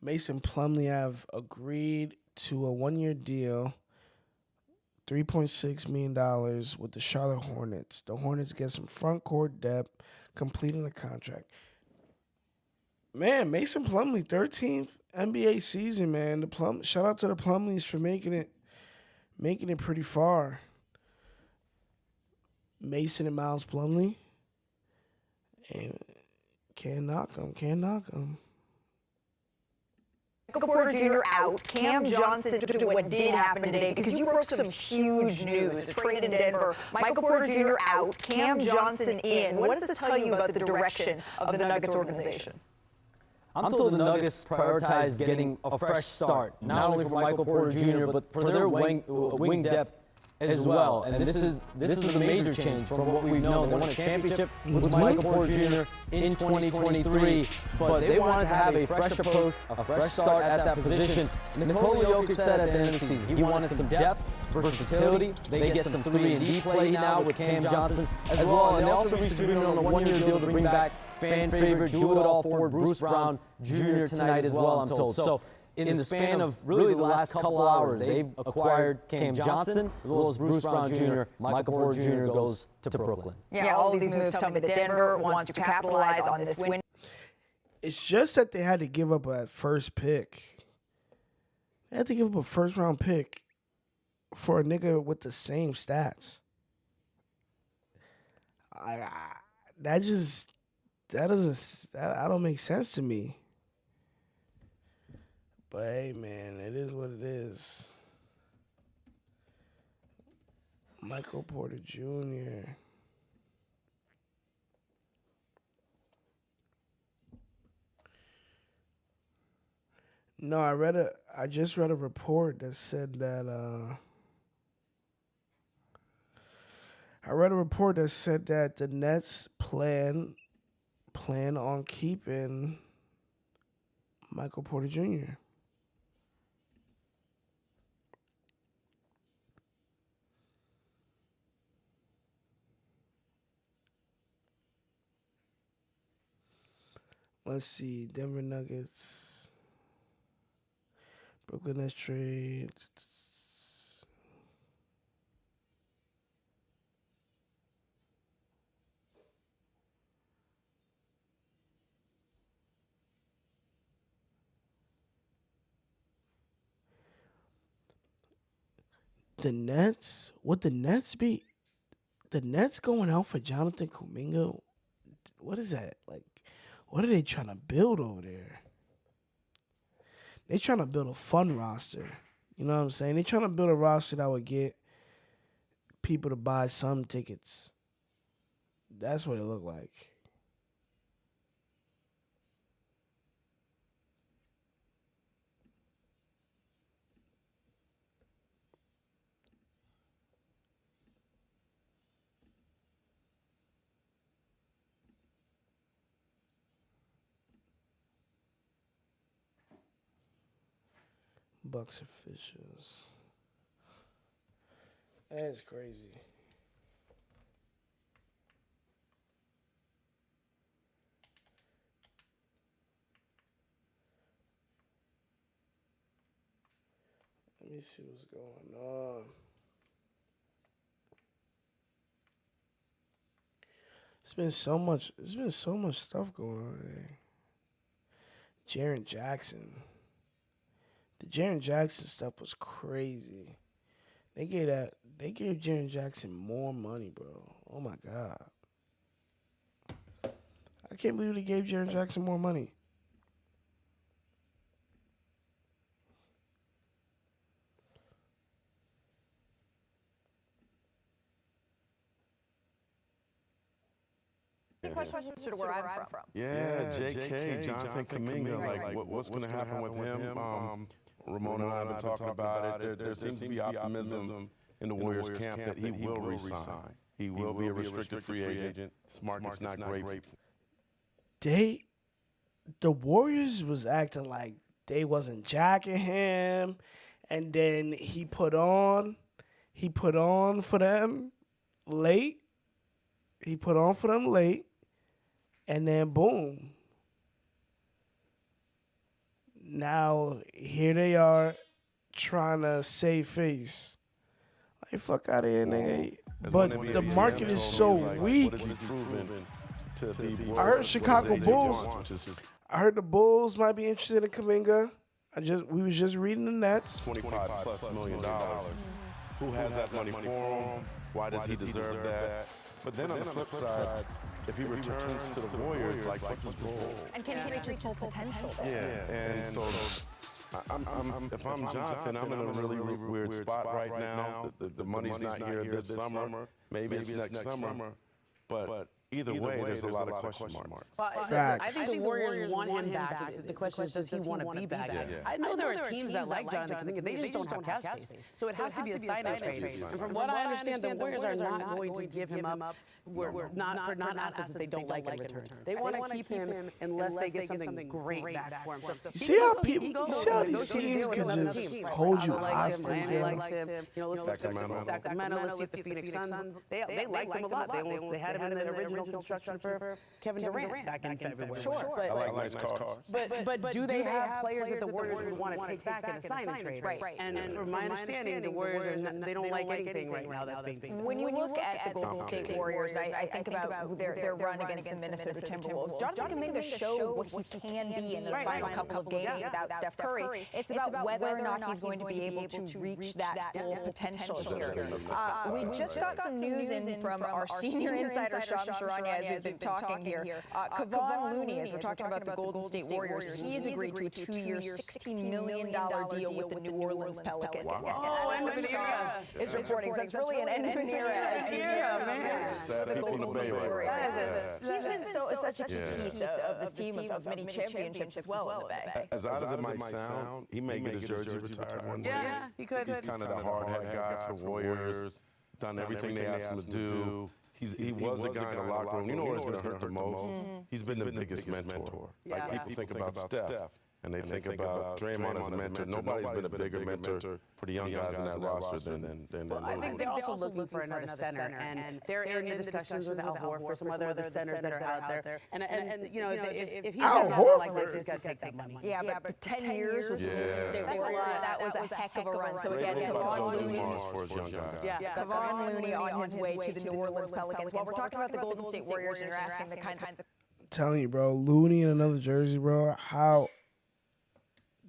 Mason Plumlee have agreed to a 1-year deal, $3.6 million with the Charlotte Hornets. The Hornets get some front court depth, completing the contract. Man, Mason Plumlee, 13th NBA season, man. Shout out to the Plumlees for making it pretty far. Mason and Miles Plumlee. And can't knock them. Michael Porter Jr. out. Cam Johnson, what did happen today, because you broke some huge news. A trade in Denver. Michael Porter Jr. out. Cam Johnson in. What does this tell you about the direction of the Nuggets organization? I'm told the Nuggets prioritize getting a fresh start, not only for Michael Porter Jr., but for their wing depth as well. And this is a major change from what we've known. They won a championship with Michael Porter Jr. in 2023, but they wanted to have a fresh approach, a fresh start at that position. Nikola Jokic said at the end of the season he wanted some depth, versatility. They get some 3-and-D play now with Cam Johnson as well. And they also reached agreement on a 1-year deal to bring back fan favorite, do-it-all forward Bruce Brown Jr. tonight as well, I'm told. So in the span of really the last couple hours, they've acquired Cam Johnson as well as Bruce Brown Jr. Michael Porter Jr. goes to Brooklyn. Yeah, all these moves tell me that Denver wants to capitalize on this win. It's just that they had to give up a first pick. They had to give up a first-round pick for a nigga with the same stats. That don't make sense to me. But hey, man, it is what it is. Michael Porter Jr. No, I just read a report that said that the Nets plan on keeping Michael Porter Jr. Let's see, Denver Nuggets, Brooklyn Nets trade. The Nets? Would the Nets be? The Nets going out for Jonathan Kuminga? What is that? Like, what are they trying to build over there? They trying to build a fun roster. You know what I'm saying? They trying to build a roster that would get people to buy some tickets. That's what it looked like. Bucks officials. That's crazy. Let me see what's going on. It's been so much stuff going on today. Jaren Jackson. The Jaren Jackson stuff was crazy. They gave Jaren Jackson more money, bro. Oh my God. I can't believe they gave Jaren Jackson more money. Questions to where I'm from. Yeah, JK, Jonathan Kuminga, like what's going to happen with him? Ramon and I have been talking about it. There seems to be optimism in the Warriors camp that he will resign. He will be a restricted free agent. This market's not great. The Warriors was acting like they wasn't jacking him, and then he put on for them late. And then boom. Now here they are trying to save face. Like, fuck out of here, nigga. But the market is so weak. I heard Chicago Bulls. I heard the Bulls might be interested in Kuminga. We was just reading the Nets. $25+ million. Who has that money for him? Why does he deserve that? But then on the flip side, if he returns to the Warriors, like, what's his goal? And can he reach his full potential? Yeah, and so if I'm Jonathan, I'm in a really weird spot right now. The money's not here this summer. Maybe it's next summer. But Either way, there's a lot of question marks. Well, I think the Warriors want him back. The question is, does he want to be back? I know there are teams that like Jonathan Kuminga. They just don't have cap space. So it has to be a sign-and trade. And from what I understand, the Warriors are not going to give him up for non-assets that they don't like in return. They want to keep him unless they get something great back for him. You see how these teams can just hold you hostage? Miami likes him. Sacramento. Let's see if the Phoenix Suns. They liked him a lot. They had him in the original construction for Kevin Durant back in February. Sure. I like nice cars. But do they have players that the Warriors would want to take back in a sign and trade? Right. And from my understanding, the Warriors they don't like anything right now that's being. When you look at the Golden State Warriors, I think about their run against the Minnesota Timberwolves. Jonathan Kuminga showed what he can be in the final couple of games without Steph Curry. It's about whether or not he's going to be able to reach that full potential here. We just got some news in from our senior insider, Shams Charania, as we've been talking here. Kevon Looney, as we're talking about the Golden State Warriors, he has agreed to a 2-year, $16 million deal with the New Orleans Pelicans. Oh, end of an era. It's reporting, so it's really an end of an era. Sad people in the Bay right He's been such a key piece of this team of many championships as well in the Bay. As odd as it might sound, he may get his jersey retired one day. Yeah, he could. He's kind of the hard-hat guy for Warriors, done everything they asked him to do. He was a guy in the locker room. You know what's going to hurt the most? He's been the biggest mentor. Like people think about Steph, and they think about Draymond as a mentor. Nobody's been a bigger mentor for the young guys in that roster than I think they're also looking for another center, and they're in the discussions with Al Horford, some other centers that are out there. And you know, if he's going to have like this, he's got to take that money. Yeah, but 10 years with the Golden State Warriors, that was a heck of a run. So again, Kevon Looney on his way to the New Orleans Pelicans. While we're talking about the Golden State Warriors, and you're asking the kinds of... I'm telling you, bro, Looney in another jersey, bro, how...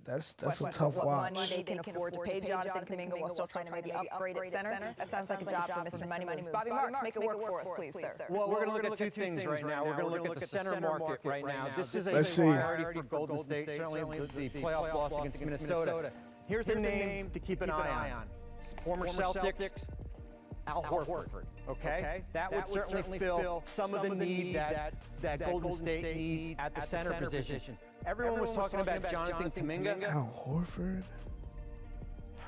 That's a tough watch. Money they can afford to pay Jonathan Kuminga while still trying to maybe upgrade at center. That sounds like a job for Mr. Money Moves. Bobby Marks, make it work for us, please, sir. Well, we're going to look at two things right now. We're going to look at the center market right now. This is a priority for Golden State, certainly the playoff loss against Minnesota. Here's a name to keep an eye on. Former Celtics, Al Horford, okay? That would certainly fill some of the need that Golden State needs at the center position. Everyone was talking about Jonathan Kuminga. Al Horford?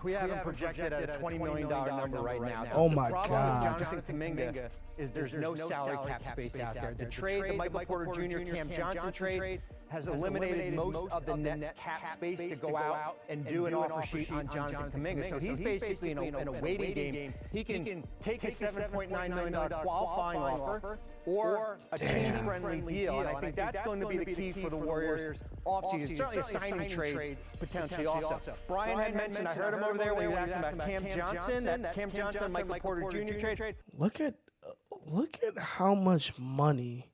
We have him projected at a $20 million number right now. Oh my God. The problem with Jonathan Kuminga is there's no salary cap space out there. The trade, the Michael Porter Jr. Cam Johnson trade, has eliminated most of the Nets cap space to go out and do an offer sheet on Jonathan Kuminga. So he's basically in a waiting game. He can take a $7.9 million qualifying offer or a team-friendly deal. And I think that's going to be the key for the Warriors offseason. Certainly a signing trade potentially also. Brian had mentioned, I heard him over there when he was asking about Cam Johnson, that Cam Johnson, Michael Porter Jr. trade. Look at how much money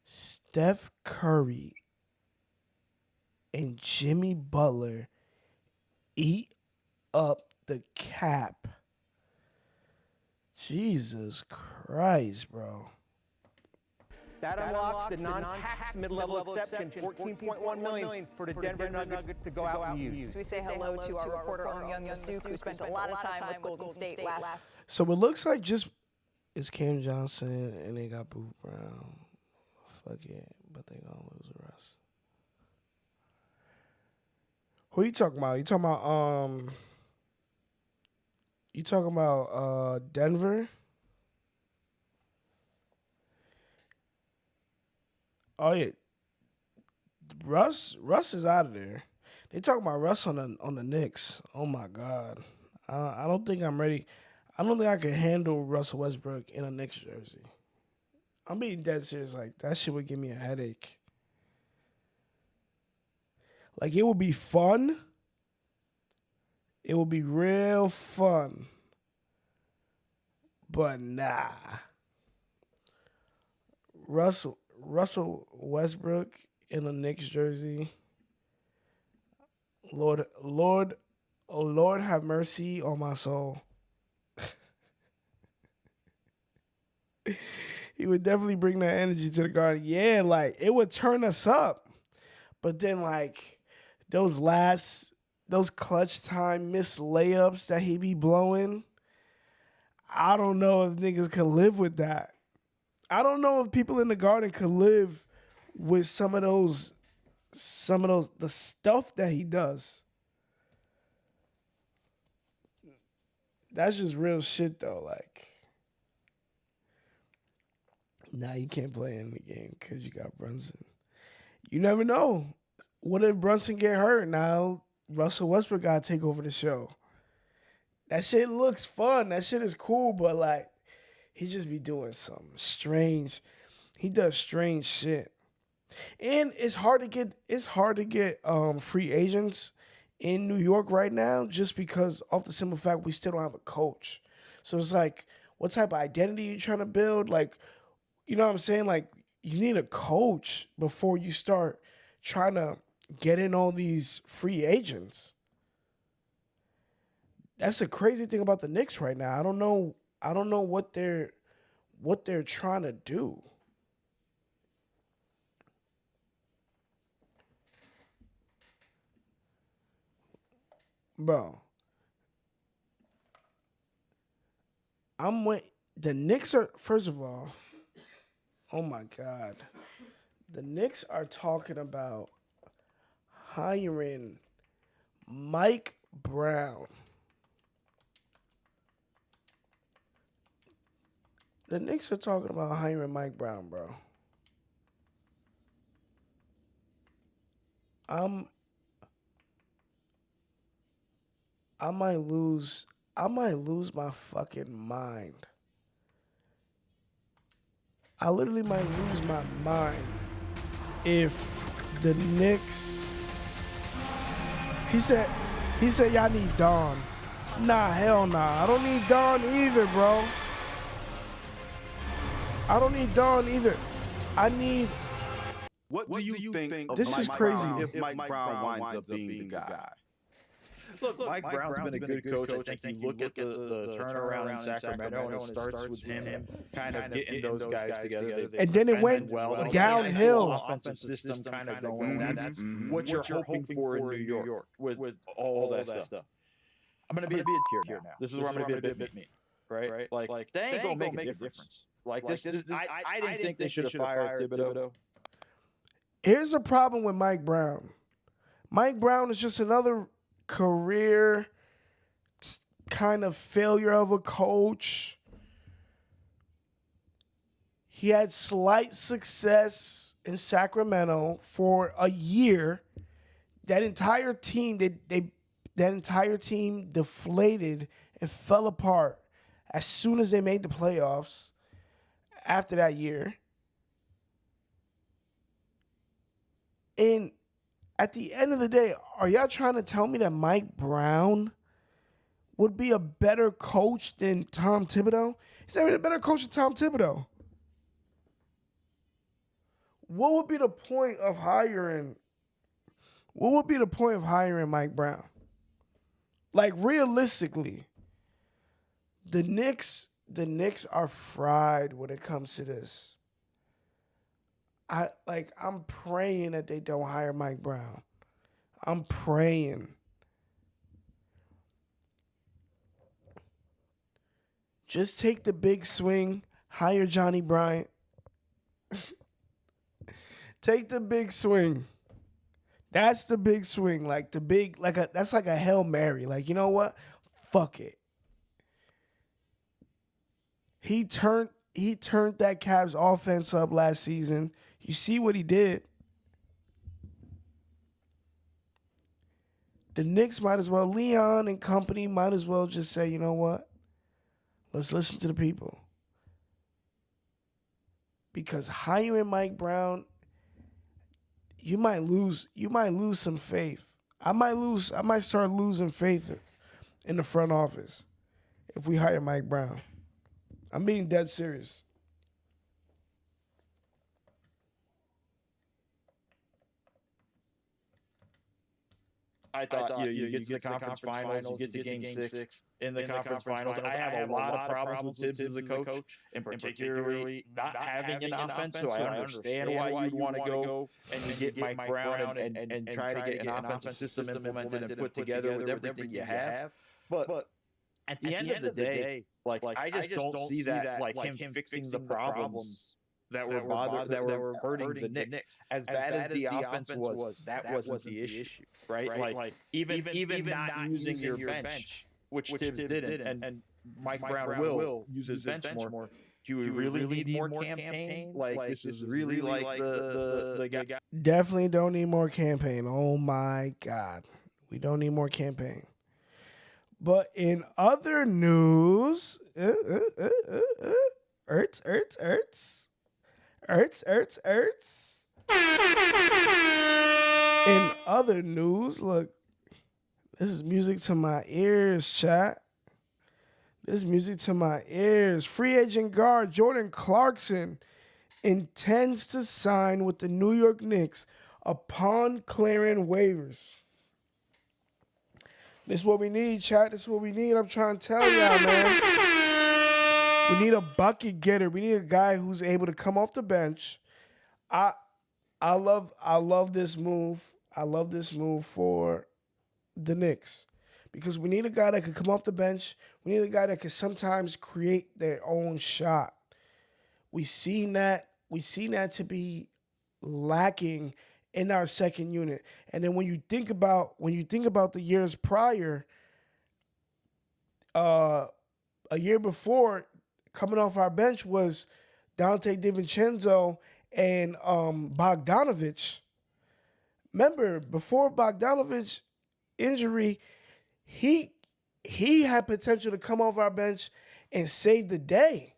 Steph Curry and Jimmy Butler eat up the cap. Jesus Christ, bro. That unlocks the non-tax mid-level exception, $14.1 million for the Denver Nuggets to go out and use. So we say hello to our reporter, Young Masuk, who spent a lot of time with Golden State last. So it looks like just it's Cam Johnson and they got Boo Brown. Fuck it, but they gonna lose the rest. Who you talking about? You talking about Denver? Oh yeah, Russ is out of there. They talking about Russ on the Knicks. Oh my God, I don't think I'm ready. I don't think I can handle Russell Westbrook in a Knicks jersey. I'm being dead serious. Like that shit would give me a headache. Like it would be fun. It would be real fun. But nah. Russell Westbrook in a Knicks jersey. Lord have mercy on my soul. He would definitely bring that energy to the Garden. Yeah, like it would turn us up. But then like those clutch time missed layups that he be blowing, I don't know if niggas could live with that. I don't know if people in the Garden could live with some of those, the stuff that he does. That's just real shit, though. Like, nah, you can't play in the game because you got Brunson. You never know. What if Brunson get hurt? Now Russell Westbrook got to take over the show. That shit looks fun. That shit is cool, but like, he just be doing something strange. He does strange shit. And it's hard to get free agents in New York right now just because of the simple fact we still don't have a coach. So it's like, what type of identity are you trying to build? Like, you know what I'm saying? Like, you need a coach before you start trying to get in all these free agents. That's the crazy thing about the Knicks right now. I don't know what they're trying to do. Bro, the Knicks are, first of all, oh my God. The Knicks are talking about hiring Mike Brown. The Knicks are talking about hiring Mike Brown, bro. I might lose my fucking mind. I literally might lose my mind if the Knicks. He said y'all need Dawn. Nah, hell nah. I don't need Dawn either, bro. I don't need Dawn either. I need. What do you think of this Mike is crazy. Brown if Mike Brown winds up being the guy? Look, Mike Brown's been a good coach. I think you look at the turnaround in Sacramento, and it starts with him kind of getting those guys together. And then it went downhill. Offensive system kind of going. That's what you're hoping for in New York with all that stuff. I'm going to be a bit here now. This is where I'm going to be a bit mean, right? Like they ain't going to make a difference. Like this, I didn't think they should have fired Thibodeau. Here's the problem with Mike Brown. Mike Brown is just another career kind of failure of a coach. He had slight success in Sacramento for a year. That entire team, that entire team deflated and fell apart as soon as they made the playoffs after that year. And at the end of the day, are y'all trying to tell me that Mike Brown would be a better coach than Tom Thibodeau? He's not even a better coach than Tom Thibodeau. What would be the point of hiring? What would be the point of hiring Mike Brown? Like, realistically, the Knicks are fried when it comes to this. I'm praying that they don't hire Mike Brown. I'm praying. Just take the big swing, hire Johnny Bryant. Take the big swing. That's the big swing. That's like a Hail Mary. Like, you know what? Fuck it. He turned that Cavs offense up last season. You see what he did. The Knicks might as well, Leon and company might as well just say, you know what? Let's listen to the people. Because hiring Mike Brown, you might lose some faith. I might start losing faith in the front office if we hire Mike Brown. I'm being dead serious. I thought you get to the conference finals, you get to game 6 in the conference finals. I have a lot of problems with Tibbs as a coach, and particularly not having an offense, so I understand why you'd want to go and you get Mike Brown and try to get an offensive system implemented and put together with everything you have. But at the end of the day, like I just don't see that like him fixing the problems that were hurting the Knicks. As bad as the offense was, that wasn't the issue, right? Like even not using your bench, which Tibbs didn't, and Mike Brown will use his bench more. Do we really need more campaign? Like this is really like the guy. Definitely don't need more campaign. Oh my God. We don't need more campaign. But in other news, Ertz. In other news, look, this is music to my ears, chat. This is music to my ears. Free agent guard Jordan Clarkson intends to sign with the New York Knicks upon clearing waivers. This is what we need, chat. This is what we need. I'm trying to tell y'all, man. We need a bucket getter. We need a guy who's able to come off the bench. I love this move. I love this move for the Knicks because we need a guy that can come off the bench. We need a guy that can sometimes create their own shot. We seen that to be lacking in our second unit. And then when you think about the years prior, a year before, coming off our bench was Dante DiVincenzo and Bogdanovich. Remember, before Bogdanovich injury, he had potential to come off our bench and save the day.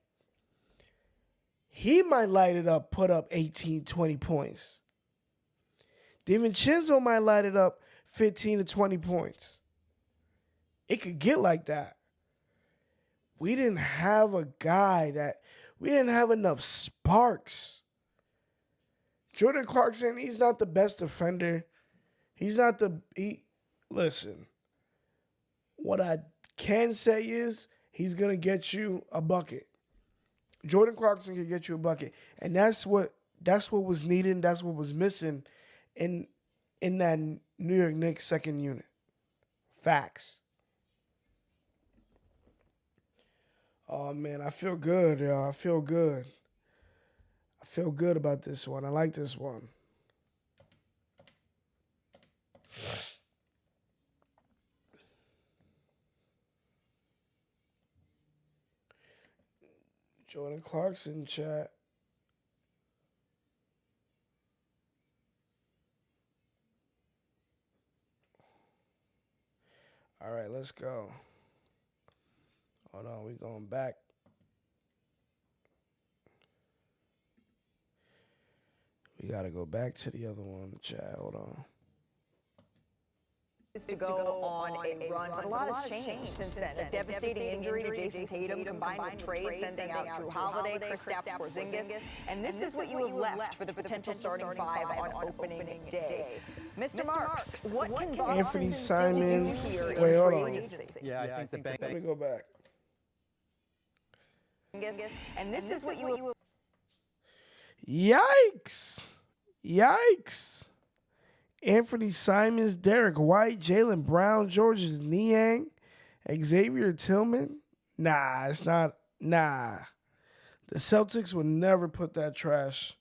He might light it up, put up 18, 20 points. DiVincenzo might light it up 15 to 20 points. It could get like that. We didn't have we didn't have enough sparks. Jordan Clarkson, he's not the best defender. Listen, what I can say is he's going to get you a bucket. Jordan Clarkson can get you a bucket. And that's what was needed. That's what was missing in that New York Knicks second unit. Facts. Oh, man, I feel good, y'all. I feel good. I feel good about this one. I like this one. Jordan Clarkson, chat. All right, let's go. Hold on, we going back. We got to go back to the other one, chat. Hold on. Is to go on a run, but a lot has changed since then. A devastating injury to Jason Tatum combined with trade sending out Drew Holiday, Kristaps Porzingis, and this is what you have left for the potential starting five on opening day. Mr. Marks, what can Boston still do here in free agency? Yeah, I think the bank. Let me go back. And this is what you. Yikes! Anthony Simons, Derek White, Jaylen Brown, Georges Niang, Xavier Tillman. Nah, it's not. Nah. The Celtics would never put that trash.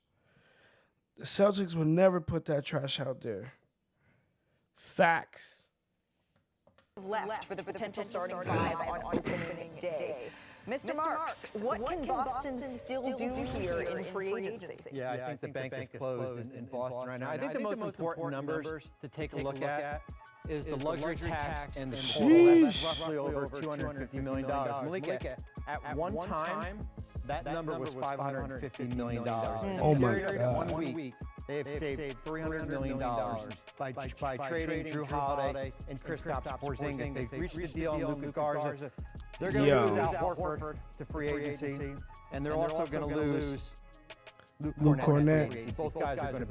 The Celtics would never put that trash out there. Facts. Left for the potential starting five on opening day. Mr. Marks, what can Boston still do here in free agency? Yeah, I think the bank is closed in Boston right now. I think the most important numbers to take a look at is the luxury tax and the portal. That's roughly over $250 million. Malika, at one time, that number was $550 million. Oh my God. 1 week, they have saved $300 million by trading Drew Holiday and Kristaps Porzingis. They've reached a deal on Luka Garza. They're going to lose Al Horford to free agency, and they're also going to lose Luke Cornett. Both guys are going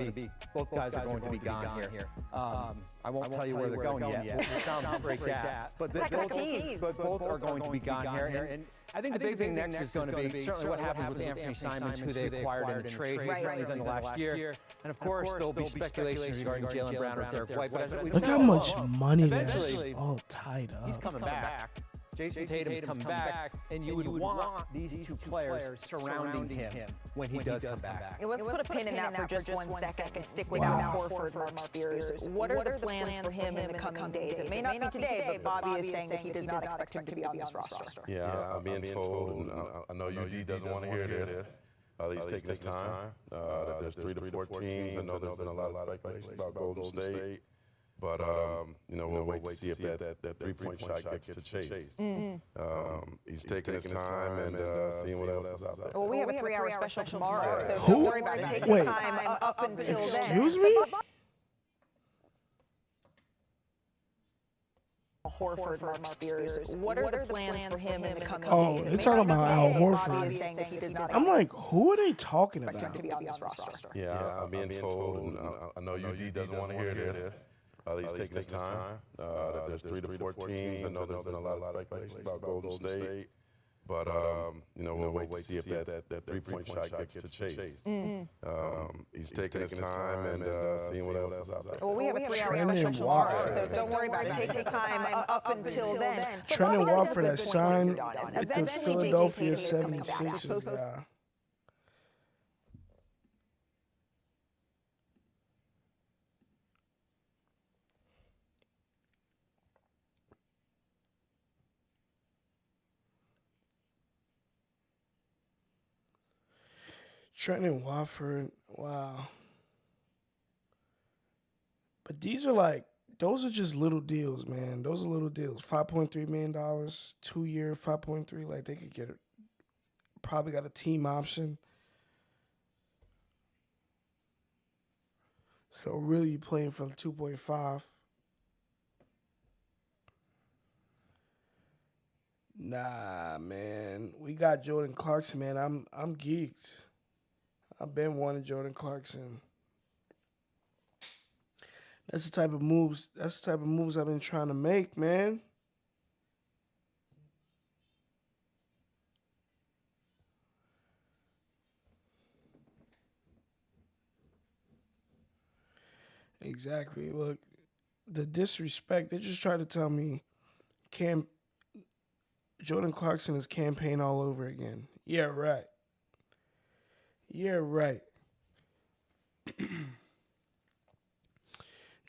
to be gone here. I won't tell you where they're going yet. We'll sound break that. But both are going to be gone here. And I think the big thing next is going to be certainly what happens with Anthony Simons, who they acquired in the trade. He's in the last year. And of course, there'll be speculation regarding Jaylen Brown or Derek White. Look how much money that's all tied up. He's coming back. Jason Tatum's come back, and you would want these two players surrounding him when he does come back. Let's put a pin in that for just 1 second and stick with Al Horford, Mark Spears. What are the plans for him in the coming days? It may not be today, but Bobby is saying that he does not expect him to be on this roster. Yeah, I'm being told, and I know UD doesn't want to hear this. He's taking his time. There's 3 to 4 teams. I know there's been a lot of speculation about Golden State. But, we'll wait to see if that three-point shot gets to Chase. He's taking his time and seeing what else is out there. Well, we have a 3-hour special tomorrow, so don't worry about it. Take your time up until then. Excuse me? Horford, Mark Spears. What are the plans for him in the coming days? They're talking about Al Horford. I'm like, who are they talking about? Yeah, I'm being told, and I know UD doesn't want to hear this. He's taking his time. There's 3 to 4 teams. I know there's been a lot of speculation about Golden State. But, we'll wait to see if that three-point shot gets to Chase. He's taking his time and seeing what else is out there. Well, we have a 3-hour special tomorrow, so don't worry about it. Take your time up until then. Trendon Watford has signed with the Philadelphia 76ers guy. Trendon Watford, wow. But those are just little deals, man. Those are little deals. $5.3 million, 2-year, 5.3. Like, they could get it. Probably got a team option. So, really, you playing for 2.5. Nah, man. We got Jordan Clarkson, man. I'm geeked. I've been wanting Jordan Clarkson. That's the type of moves I've been trying to make, man. Exactly. Look, the disrespect, they just try to tell me Jordan Clarkson is campaign all over again. Yeah, right. Yeah, right.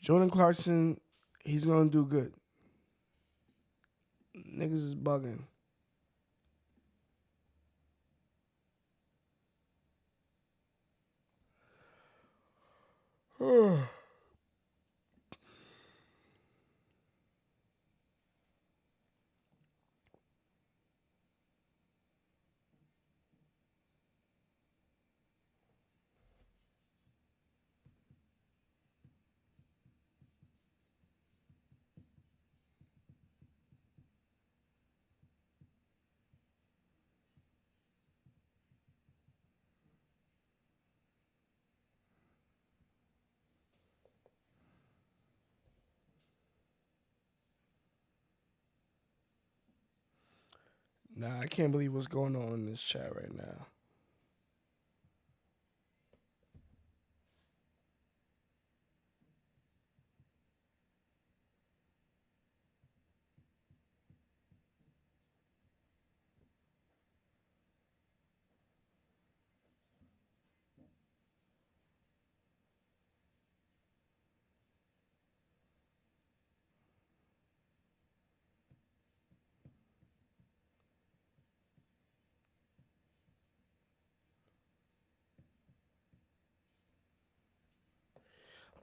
Jordan Clarkson, he's going to do good. Niggas is bugging. Nah, I can't believe what's going on in this chat right now.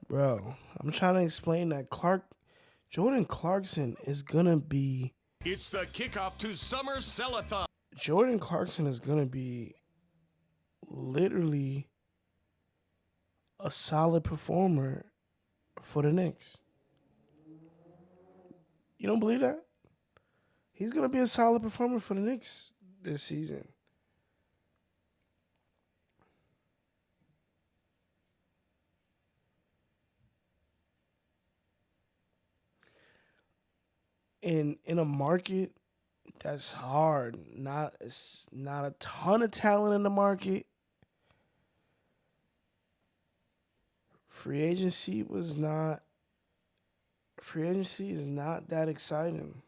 Bro, I'm trying to explain that Jordan Clarkson is going to be... It's the kickoff to Summer Sellathon. Jordan Clarkson is going to be literally a solid performer for the Knicks. You don't believe that? He's going to be a solid performer for the Knicks this season. In a market that's hard, it's not a ton of talent in the market. Free agency is not that exciting.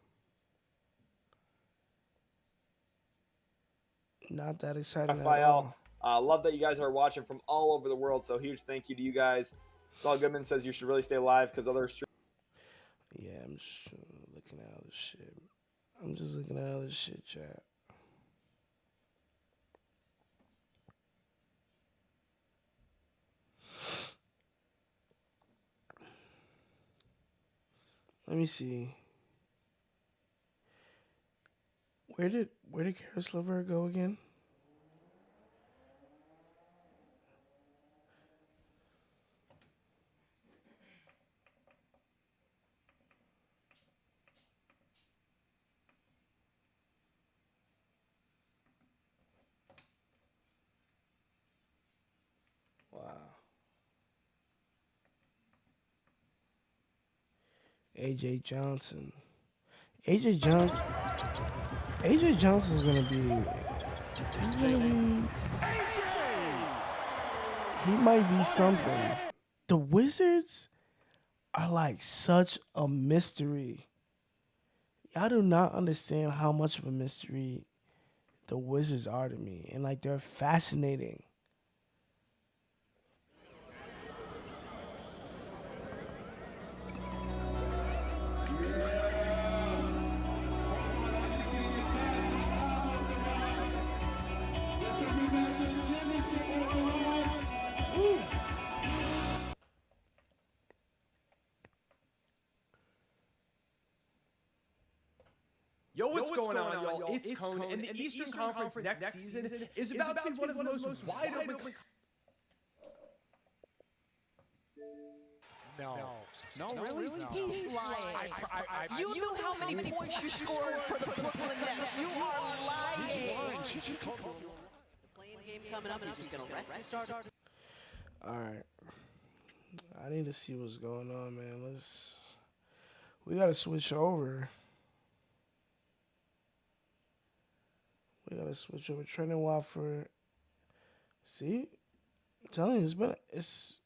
Not that exciting at FIL. all. Love that you guys are watching from all over the world. So huge thank you to you guys. Saul Goodman says you should really stay live because other streamers. Yeah, I'm just looking at all this shit. I'm just looking at all this shit, chat. Let me see. Where did Karis LeVert go again? Wow. AJ Johnson. AJ Johnson's gonna be. He might be something. The Wizards are like such a mystery. I do not understand how much of a mystery the Wizards are to me, and like they're fascinating. Yo, what's going on, y'all? It's Cone, and the Eastern Conference next season is about to be one of the most wide open. No, really? He's lying. You knew how many points you scored for the Brooklyn Nets. You are lying. Playing game coming up, and he's just gonna rest and start. All right, I need to see what's going on, man. We gotta switch over. We gotta switch over. Trending Watford. See, I'm telling you, it's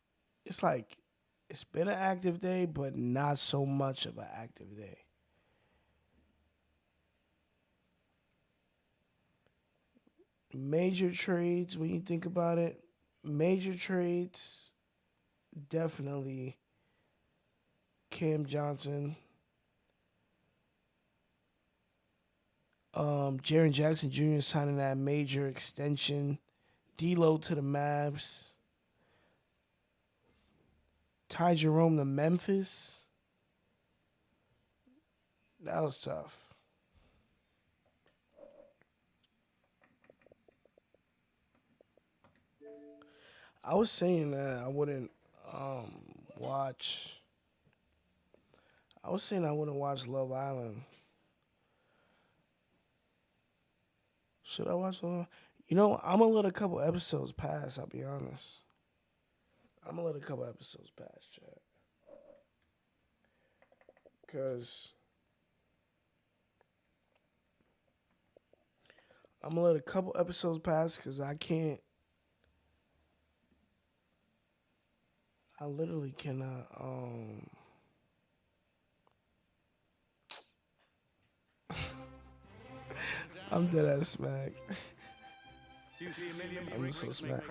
been an active day, but not so much of an active day. Major trades, when you think about it, major trades, definitely Cam Johnson. Jaren Jackson Jr. signing that major extension. D'Lo to the Mavs. Ty Jerome to Memphis. That was tough. I was saying that I wouldn't watch. I was saying I wouldn't watch Love Island. Should I watch Love Island? You know, I'm gonna let a couple episodes pass, I'll be honest. I'm gonna let a couple episodes pass, chat. Because I'm gonna let a couple episodes pass because I literally cannot, I'm dead ass smack. I'm so smack.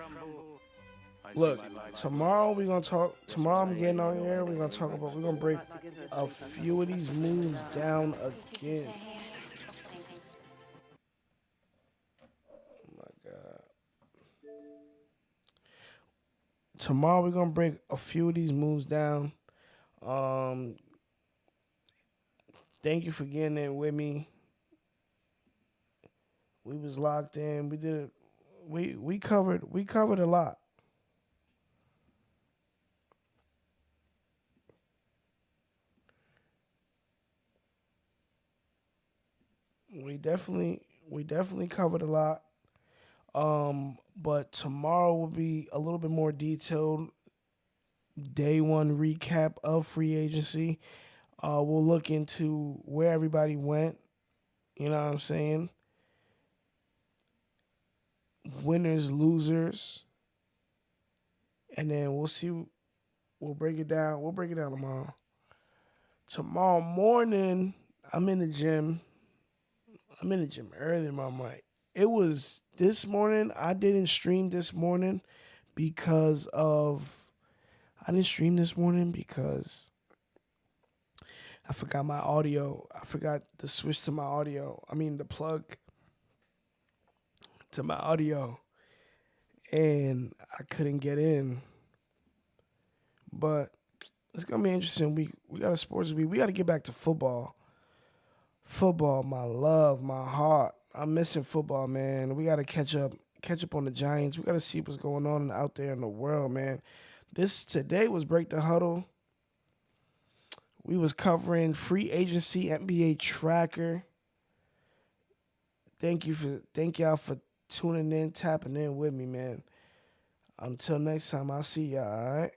Look, tomorrow I'm getting on air, we're gonna break a few of these moves down again. Oh my God. Tomorrow we're gonna break a few of these moves down. Thank you for getting in with me. We was locked in. We did it. We covered a lot. We definitely covered a lot. But tomorrow will be a little bit more detailed. Day one recap of free agency. We'll look into where everybody went. You know what I'm saying? Winners, losers. And then we'll break it down. We'll break it down tomorrow. Tomorrow morning, I'm in the gym. I'm in the gym early, my mic. it was this morning. I didn't stream this morning because I forgot my audio. I forgot to switch to my audio. I mean, the plug to my audio. And I couldn't get in. But it's going to be interesting. We got a sports week. We got to get back to football. Football, my love, my heart. I'm missing football, man. We got to catch up on the Giants. We got to see what's going on out there in the world, man. Today was Break the Huddle. We was covering free agency, NBA tracker. Thank y'all for tuning in, tapping in with me, man. Until next time, I'll see y'all, all right?